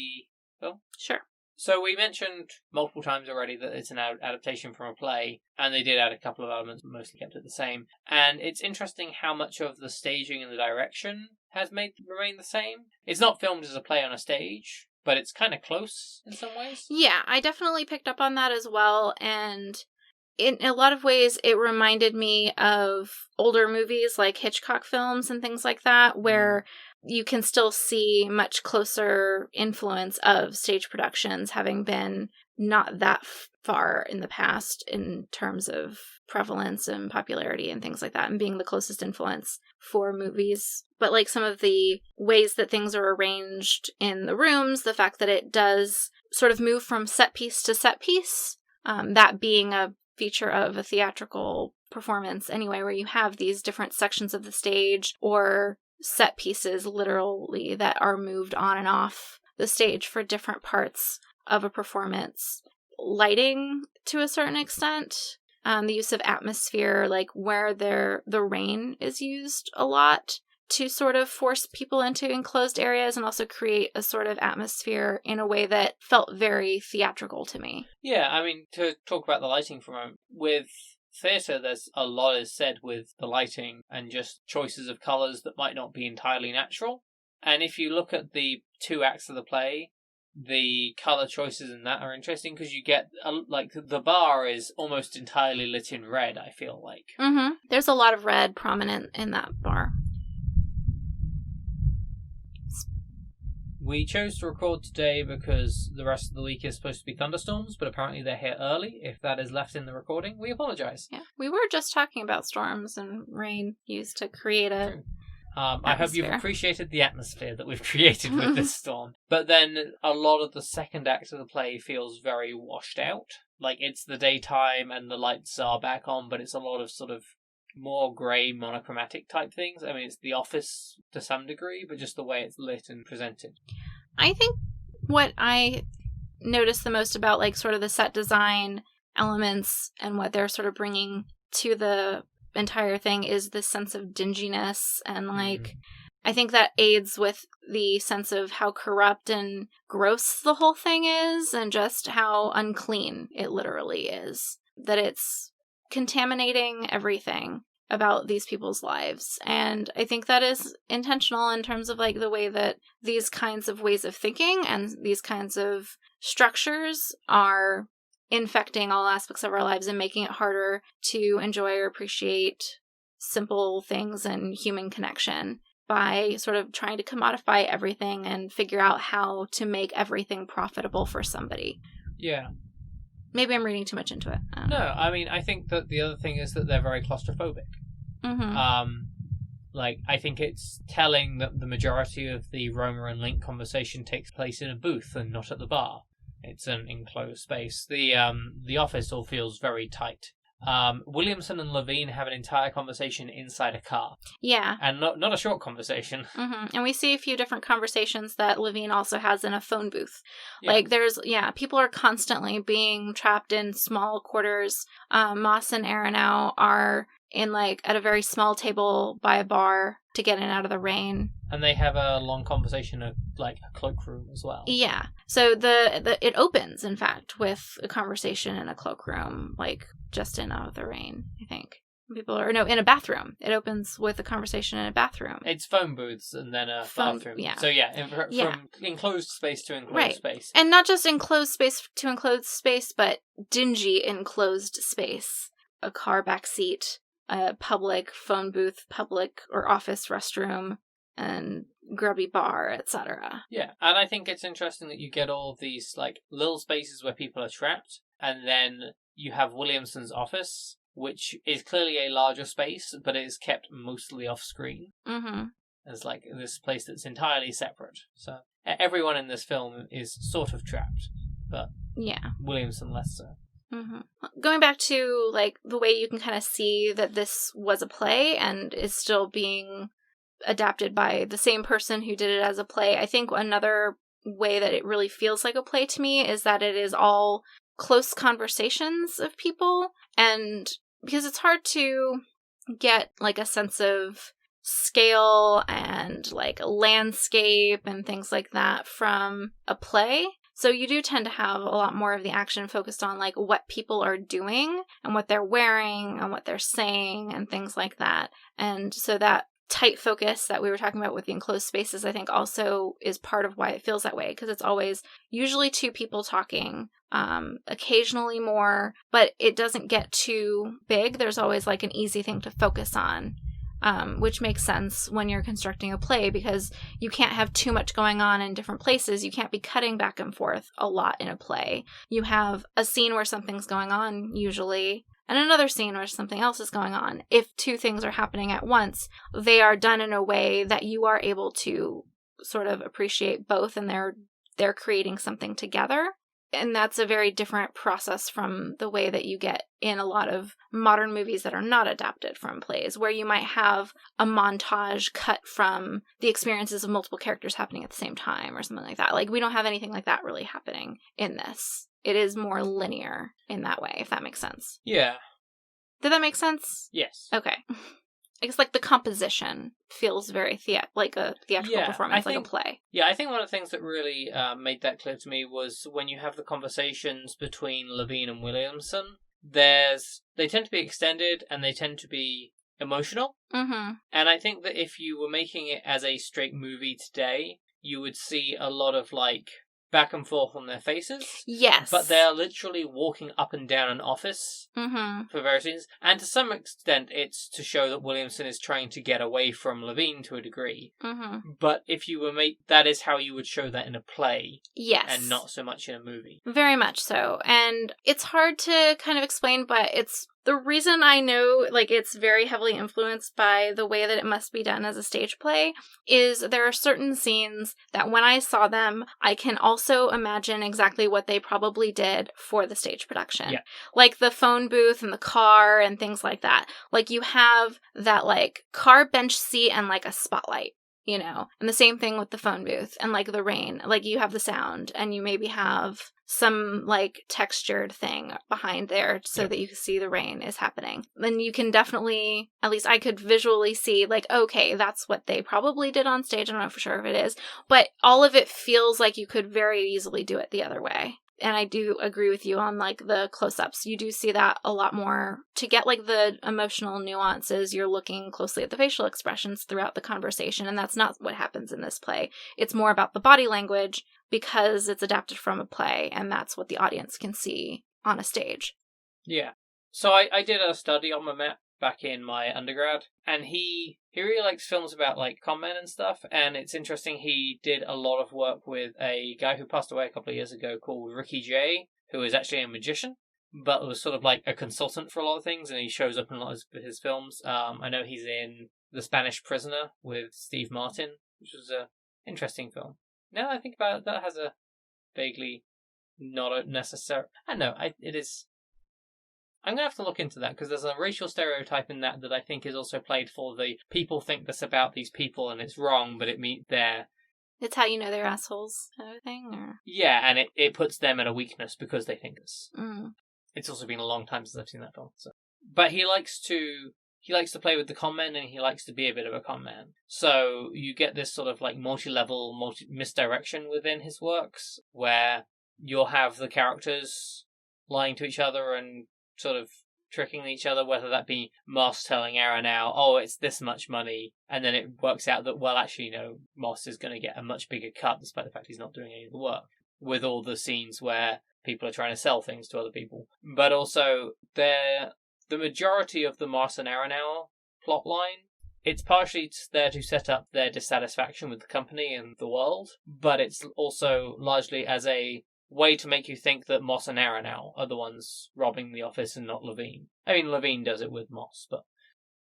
film. Sure. So we mentioned multiple times already that it's an adaptation from a play, and they did add a couple of elements, but mostly kept it the same. And it's interesting how much of the staging and the direction has remained the same. It's not filmed as a play on a stage, but it's kind of close in some ways. Yeah, I definitely picked up on that as well, and in a lot of ways, it reminded me of older movies like Hitchcock films and things like that, where you can still see much closer influence of stage productions having been not that far in the past in terms of prevalence and popularity and things like that, and being the closest influence for movies. But like some of the ways that things are arranged in the rooms, the fact that it does sort of move from set piece to set piece, that being a feature of a theatrical performance anyway, where you have these different sections of the stage or set pieces literally that are moved on and off the stage for different parts of a performance. Lighting to a certain extent, the use of atmosphere, like where the rain is used a lot to sort of force people into enclosed areas and also create a sort of atmosphere in a way that felt very theatrical to me. Yeah, I mean, to talk about the lighting for a moment, with theatre, there's a lot is said with the lighting and just choices of colours that might not be entirely natural. And if you look at the two acts of the play, the colour choices in that are interesting because you get, like, the bar is almost entirely lit in red, I feel like. Mm-hmm. There's a lot of red prominent in that bar. We chose to record today because the rest of the week is supposed to be thunderstorms, but apparently they're here early. If that is left in the recording, we apologise. Yeah, we were just talking about storms and rain used to create a I hope you've appreciated the atmosphere that we've created with this storm. But then a lot of the second act of the play feels very washed out. Like, it's the daytime and the lights are back on, but it's a lot of sort of more grey monochromatic type things. I mean, it's The Office to some degree, but just the way it's lit and presented. I think what I noticed the most about, like, sort of the set design elements and what they're sort of bringing to the entire thing is this sense of dinginess, and like I think that aids with the sense of how corrupt and gross the whole thing is, and just how unclean it literally is. That it's contaminating everything. about these people's lives. And I think that is intentional in terms of like the way that these kinds of ways of thinking and these kinds of structures are infecting all aspects of our lives and making it harder to enjoy or appreciate simple things and human connection by sort of trying to commodify everything and figure out how to make everything profitable for somebody. Yeah. Maybe I'm reading too much into it. No, I mean, I think that the other thing is that they're very claustrophobic. Mm-hmm. Like, I think it's telling that the majority of the Roma and Link conversation takes place in a booth and not at the bar. It's an enclosed space. The office all feels very tight. Williamson and Levine have an entire conversation inside a car. Yeah. And not a short conversation. Mm-hmm. And we see a few different conversations that Levine also has in a phone booth. Yeah. Like people are constantly being trapped in small quarters. Moss and Aronow are in like at a very small table by a bar to get in out of the rain. And they have a long conversation at like a cloakroom as well. Yeah. So it opens, in fact, with a conversation in a cloakroom, like just in out of the rain, I think. In a bathroom. It opens with a conversation in a bathroom. It's phone booths and then a bathroom. Yeah. So from enclosed space to enclosed space. And not just enclosed space to enclosed space, but dingy enclosed space. A car back seat, a public phone booth, public or office restroom, and grubby bar, etc. Yeah, and I think it's interesting that you get all of these like little spaces where people are trapped, and then you have Williamson's office, which is clearly a larger space, but is kept mostly off screen. Mm-hmm. As like this place that's entirely separate. So everyone in this film is sort of trapped, but Williamson less so. Mm-hmm. Going back to like the way you can kind of see that this was a play and is still being adapted by the same person who did it as a play. I think another way that it really feels like a play to me is that it is all close conversations of people, and because it's hard to get like a sense of scale and like a landscape and things like that from a play. So you do tend to have a lot more of the action focused on like what people are doing and what they're wearing and what they're saying and things like that. And so that tight focus that we were talking about with the enclosed spaces, I think also is part of why it feels that way, because it's always usually two people talking, occasionally more, but it doesn't get too big. There's always like an easy thing to focus on, which makes sense when you're constructing a play, because you can't have too much going on in different places. You can't be cutting back and forth a lot in a play. You have a scene where something's going on usually, and another scene where something else is going on. If two things are happening at once, they are done in a way that you are able to sort of appreciate both, and they're creating something together. And that's a very different process from the way that you get in a lot of modern movies that are not adapted from plays, where you might have a montage cut from the experiences of multiple characters happening at the same time or something like that. Like, we don't have anything like that really happening in this. It is more linear in that way, if that makes sense. Yeah. Did that make sense? Yes. Okay. I guess like the composition feels very like a theatrical performance, like a play. Yeah, I think one of the things that really made that clear to me was when you have the conversations between Levine and Williamson, they tend to be extended and they tend to be emotional. Mm-hmm. And I think that if you were making it as a straight movie today, you would see a lot of like back and forth on their faces. Yes. But they're literally walking up and down an office for various reasons. And to some extent, it's to show that Williamson is trying to get away from Levine to a degree. Mm-hmm. But if you were that is how you would show that in a play. Yes. And not so much in a movie. Very much so. And it's hard to kind of explain, but it's the reason I know, like, it's very heavily influenced by the way that it must be done as a stage play is there are certain scenes that when I saw them, I can also imagine exactly what they probably did for the stage production. Yeah. Like the phone booth and the car and things like that. Like, you have that, like, car bench seat and, like, a spotlight. You know, and the same thing with the phone booth and like the rain, like you have the sound and you maybe have some like textured thing behind there so that you can see the rain is happening. Then you can definitely, at least I could visually see like, okay, that's what they probably did on stage. I don't know for sure if it is, but all of it feels like you could very easily do it the other way. And I do agree with you on, like, the close-ups. You do see that a lot more. To get, like, the emotional nuances, you're looking closely at the facial expressions throughout the conversation, and that's not what happens in this play. It's more about the body language because it's adapted from a play, and that's what the audience can see on a stage. Yeah. So I did a study on Mamet back in my undergrad, and he really likes films about, like, con men and stuff, and it's interesting, he did a lot of work with a guy who passed away a couple of years ago called Ricky Jay, who is actually a magician, but was sort of like a consultant for a lot of things, and he shows up in a lot of his films. I know he's in The Spanish Prisoner with Steve Martin, which was a interesting film. Now that I think about it, that has a vaguely not a necessary... I don't know, it is... I'm going to have to look into that, because there's a racial stereotype in that I think is also played for the people think this about these people and it's wrong, but It's how you know they're assholes kind of thing? Or... Yeah, and it puts them at a weakness because they think this. Mm. It's also been a long time since I've seen that film. So. But he likes to play with the con men, and he likes to be a bit of a con man. So you get this sort of like multi-level, misdirection within his works, where you'll have the characters lying to each other and sort of tricking each other, whether that be Moss telling Aranau, oh, it's this much money, and then it works out that, well, actually, Moss is going to get a much bigger cut, despite the fact he's not doing any of the work, with all the scenes where people are trying to sell things to other people. But also, the majority of the Moss and Aranau plotline, it's partially there to set up their dissatisfaction with the company and the world, but it's also largely as a way to make you think that Moss and Aranau are the ones robbing the office and not Levine. I mean, Levine does it with Moss, but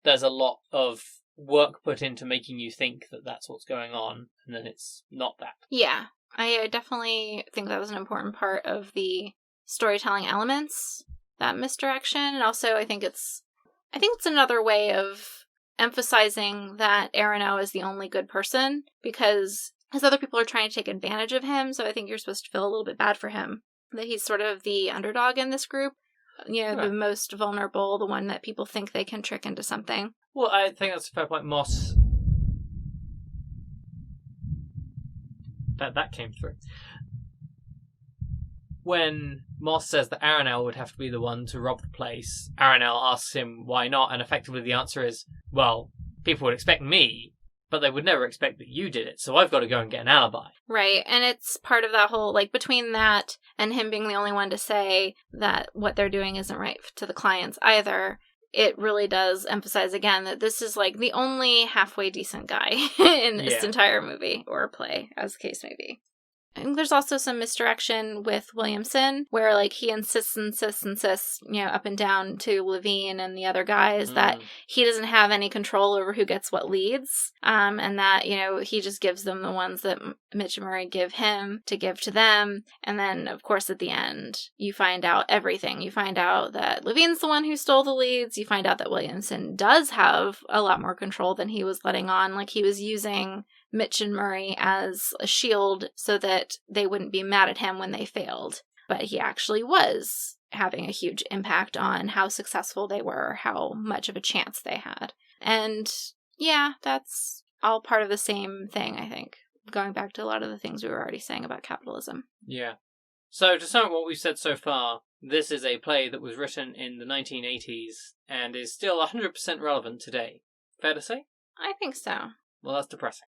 there's a lot of work put into making you think that that's what's going on, and then it's not that. Yeah, I definitely think that was an important part of the storytelling elements, that misdirection, and also I think it's another way of emphasizing that Aranau is the only good person, because his other people are trying to take advantage of him, so I think you're supposed to feel a little bit bad for him. That he's sort of the underdog in this group. The most vulnerable, the one that people think they can trick into something. Well, I think that's a fair point. Moss... That came through. When Moss says that Aranau would have to be the one to rob the place, Aranau asks him why not, and effectively the answer is, well, people would expect me, but they would never expect that you did it, so I've got to go and get an alibi. Right, and it's part of that whole, like, between that and him being the only one to say that what they're doing isn't right to the clients either, it really does emphasize again that this is, like, the only halfway decent guy in this entire movie, or play, as the case may be. I think there's also some misdirection with Williamson, where, like, he insists, up and down to Levine and the other guys that he doesn't have any control over who gets what leads, and that, he just gives them the ones that Mitch and Murray give him to give to them, and then, of course, at the end, you find out everything. You find out that Levine's the one who stole the leads, you find out that Williamson does have a lot more control than he was letting on, like, he was using Mitch and Murray as a shield so that they wouldn't be mad at him when they failed. But he actually was having a huge impact on how successful they were, how much of a chance they had. And yeah, that's all part of the same thing, I think. Going back to a lot of the things we were already saying about capitalism. Yeah. So to sum up what we've said so far, this is a play that was written in the 1980s and is still 100% relevant today. Fair to say? I think so. Well, that's depressing.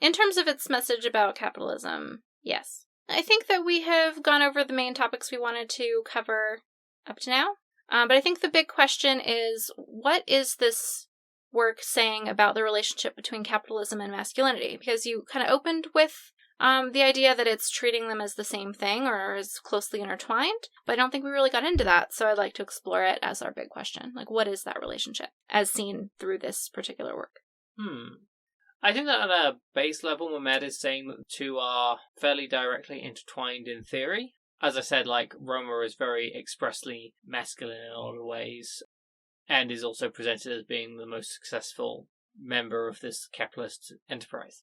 In terms of its message about capitalism, yes. I think that we have gone over the main topics we wanted to cover up to now. But I think the big question is, what is this work saying about the relationship between capitalism and masculinity? Because you kind of opened with the idea that it's treating them as the same thing or as closely intertwined, but I don't think we really got into that, so I'd like to explore it as our big question. Like, what is that relationship as seen through this particular work? I think that at a base level, Mamet is saying that the two are fairly directly intertwined in theory. As I said, like, Roma is very expressly masculine in a lot of ways, and is also presented as being the most successful member of this capitalist enterprise.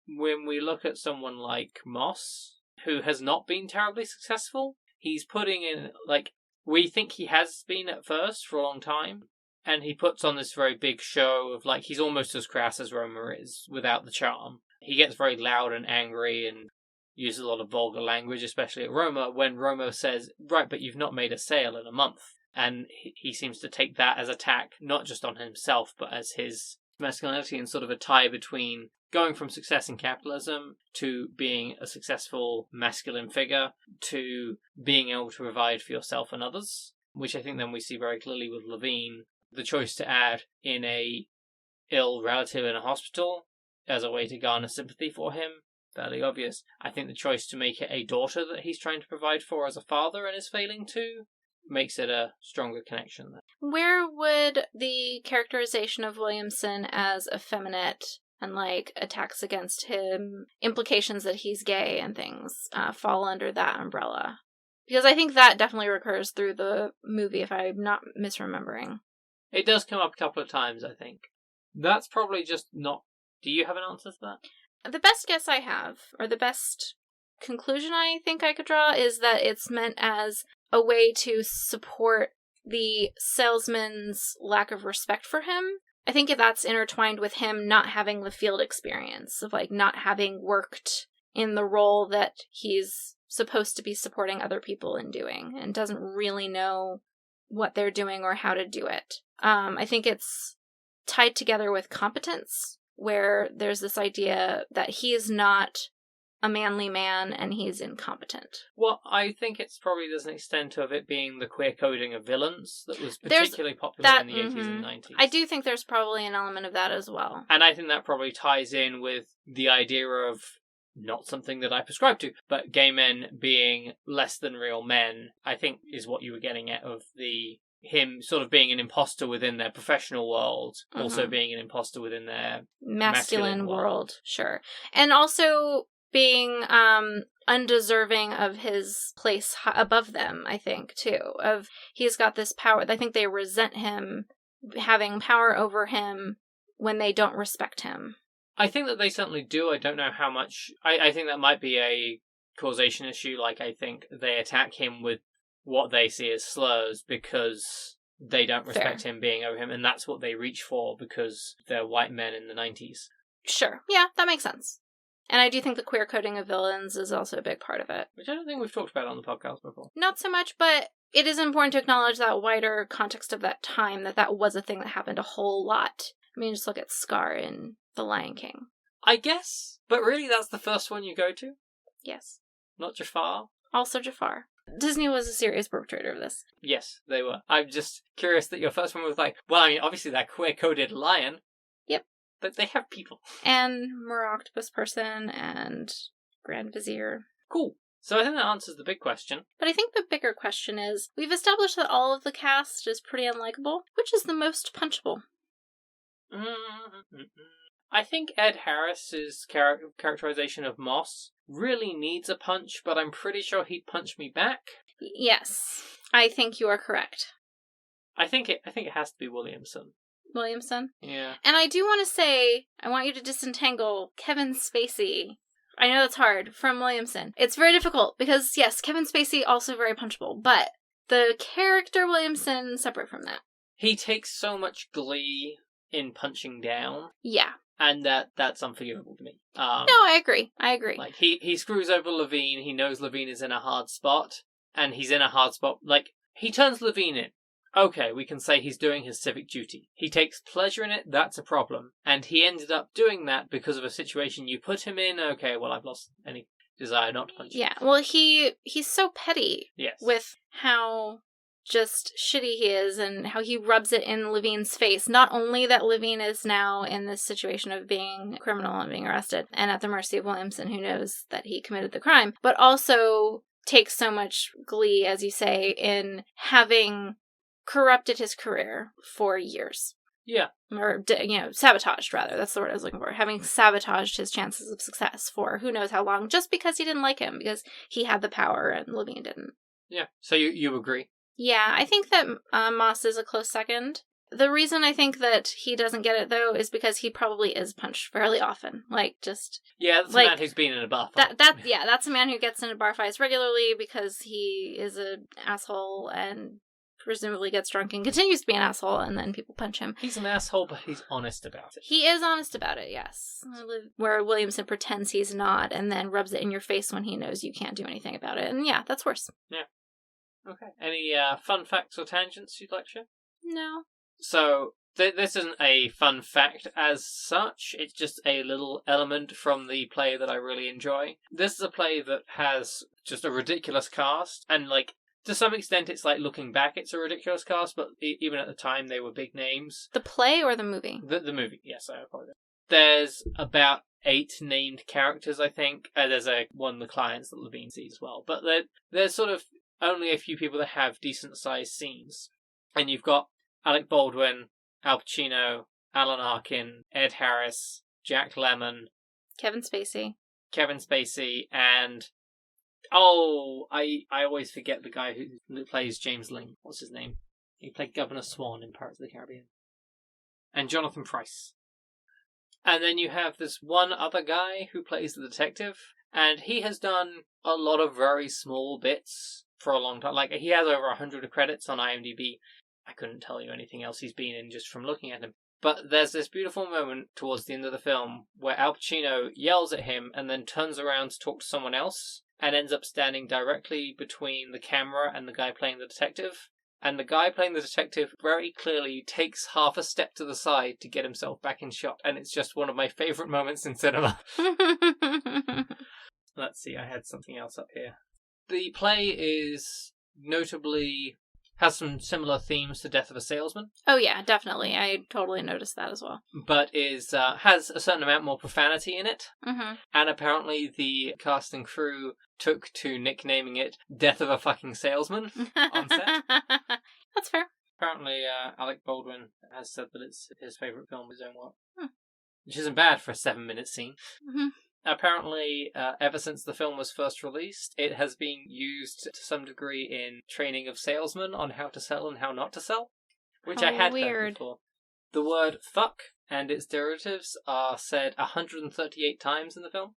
When we look at someone like Moss, who has not been terribly successful, he's putting in, like, we think he has been at first for a long time, and he puts on this very big show of, like, he's almost as crass as Roma is, without the charm. He gets very loud and angry, and uses a lot of vulgar language, especially at Roma, when Roma says, right, but you've not made a sale in a month. And he seems to take that as attack, not just on himself, but as his masculinity and sort of a tie between going from success in capitalism to being a successful masculine figure to being able to provide for yourself and others, which I think then we see very clearly with Levine. The choice to add in a ill relative in a hospital as a way to garner sympathy for him, fairly obvious. I think the choice to make it a daughter that he's trying to provide for as a father and is failing to makes it a stronger connection there. Where would the characterization of Williamson as effeminate and like attacks against him, implications that he's gay and things, fall under that umbrella? Because I think that definitely recurs through the movie, if I'm not misremembering. It does come up a couple of times, I think. That's probably just not... Do you have an answer to that? The best guess I have, or the best conclusion I think I could draw, is that it's meant as a way to support the salesman's lack of respect for him. I think that's intertwined with him not having the field experience, of like not having worked in the role that he's supposed to be supporting other people in doing, and doesn't really know what they're doing or how to do it. I think it's tied together with competence, where there's this idea that he is not a manly man and he's incompetent. Well, I think it's probably there's an extent of it being the queer coding of villains that was particularly popular in the 80s and 90s. I do think there's probably an element of that as well. And I think that probably ties in with the idea of, not something that I prescribe to, but gay men being less than real men, I think is what you were getting at, of him sort of being an imposter within their professional world, also being an imposter within their masculine world. Sure. And also being undeserving of his place above them, I think, too. Of he's got this power. I think they resent him having power over him when they don't respect him. I think that they certainly do. I don't know how much... I think that might be a causation issue. Like, I think they attack him with what they see as slurs because they don't respect him being over him, and that's what they reach for because they're white men in the 90s. Sure. Yeah, that makes sense. And I do think the queer coding of villains is also a big part of it. Which I don't think we've talked about on the podcast before. Not so much, but it is important to acknowledge that wider context of that time, that was a thing that happened a whole lot. I mean, just look at Scar in The Lion King. I guess. But really, that's the first one you go to? Yes. Not Jafar? Also Jafar. Disney was a serious perpetrator of this. Yes, they were. I'm just curious that your first one was like, well, I mean, obviously that queer-coded lion. Yep. But they have people. And Mer Octopus Person and Grand Vizier. Cool. So I think that answers the big question. But I think the bigger question is, we've established that all of the cast is pretty unlikable. Which is the most punchable? I think Ed Harris's characterization of Moss really needs a punch, but I'm pretty sure he'd punch me back. Yes, I think you are correct. I think it has to be Williamson. Williamson? Yeah. And I do want to say, I want you to disentangle Kevin Spacey. I know that's hard, from Williamson. It's very difficult, because yes, Kevin Spacey also very punchable, but the character Williamson, separate from that. He takes so much glee in punching down. Yeah. And that's unforgivable to me. No, I agree. Like, he screws over Levine, he knows Levine is in a hard spot, and he's in a hard spot. Like, he turns Levine in. Okay, we can say he's doing his civic duty. He takes pleasure in it, that's a problem. And he ended up doing that because of a situation you put him in. Okay, well, I've lost any desire not to punch him. Yeah, well, he's so petty. Yes. With how just shitty he is and how he rubs it in Levine's face. Not only that Levine is now in this situation of being a criminal and being arrested and at the mercy of Williamson, who knows that he committed the crime, but also takes so much glee, as you say, in having corrupted his career for years. Yeah. Or, sabotaged, rather. That's the word I was looking for. Having sabotaged his chances of success for who knows how long, just because he didn't like him, because he had the power and Levine didn't. Yeah. So you agree? Yeah, I think that Moss is a close second. The reason I think that he doesn't get it, though, is because he probably is punched fairly often. Like, just... Yeah, that's a man who's been in a bar fight. That's a man who gets into bar fights regularly because he is an asshole and presumably gets drunk and continues to be an asshole, and then people punch him. He's an asshole, but he's honest about it. He is honest about it, yes. Where Williamson pretends he's not, and then rubs it in your face when he knows you can't do anything about it. And yeah, that's worse. Yeah. Okay. Any fun facts or tangents you'd like to share? No. So, this isn't a fun fact as such. It's just a little element from the play that I really enjoy. This is a play that has just a ridiculous cast, and to some extent, it's like looking back, it's a ridiculous cast, but even at the time, they were big names. The play or the movie? The movie, yes, I apologize. There's about 8 named characters, I think. There's one of the clients that Levine sees as well. But there's sort of only a few people that have decent-sized scenes. And you've got Alec Baldwin, Al Pacino, Alan Arkin, Ed Harris, Jack Lemmon, Kevin Spacey, and... Oh, I always forget the guy who plays James Ling. What's his name? He played Governor Swan in Pirates of the Caribbean. And Jonathan Pryce. And then you have this one other guy who plays the detective, and he has done a lot of very small bits for a long time. He has over 100 credits on IMDb. I couldn't tell you anything else he's been in just from looking at him. But there's this beautiful moment towards the end of the film where Al Pacino yells at him and then turns around to talk to someone else, and ends up standing directly between the camera and the guy playing the detective. And the guy playing the detective very clearly takes half a step to the side to get himself back in shot, and it's just one of my favourite moments in cinema. Let's see, I had something else up here. The play is notably... has some similar themes to Death of a Salesman. Oh yeah, definitely. I totally noticed that as well. But has a certain amount more profanity in it. Mm-hmm. And apparently the cast and crew took to nicknaming it Death of a Fucking Salesman on set. That's fair. Apparently Alec Baldwin has said that it's his favourite film of his own work. Which isn't bad for a 7-minute scene. Mm-hmm. Apparently, ever since the film was first released, it has been used to some degree in training of salesmen on how to sell and how not to sell, which I had heard before. The word fuck and its derivatives are said 138 times in the film.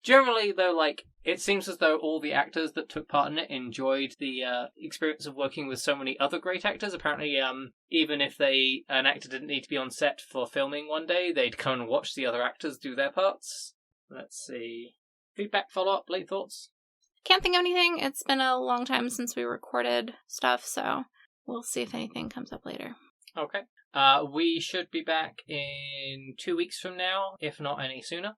Generally, though, it seems as though all the actors that took part in it enjoyed the experience of working with so many other great actors. Apparently, even if an actor didn't need to be on set for filming one day, they'd come and watch the other actors do their parts. Let's see. Feedback, follow-up, late thoughts? Can't think of anything. It's been a long time since we recorded stuff, so we'll see if anything comes up later. Okay. We should be back in 2 weeks from now, if not any sooner.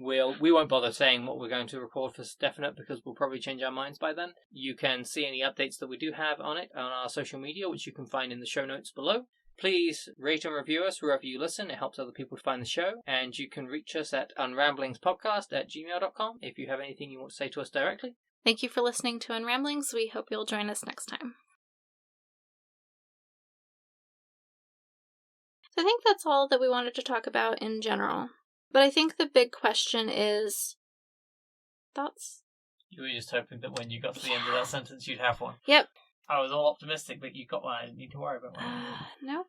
We won't bother saying what we're going to record for definite because we'll probably change our minds by then. You can see any updates that we do have on it on our social media, which you can find in the show notes below. Please rate and review us wherever you listen. It helps other people to find the show. And you can reach us at unramblingspodcast@gmail.com if you have anything you want to say to us directly. Thank you for listening to Unramblings. We hope you'll join us next time. So I think that's all that we wanted to talk about in general. But I think the big question is... thoughts? You were just hoping that when you got to the end of that sentence, you'd have one. Yep. I was all optimistic that you got one. I didn't need to worry about one. No.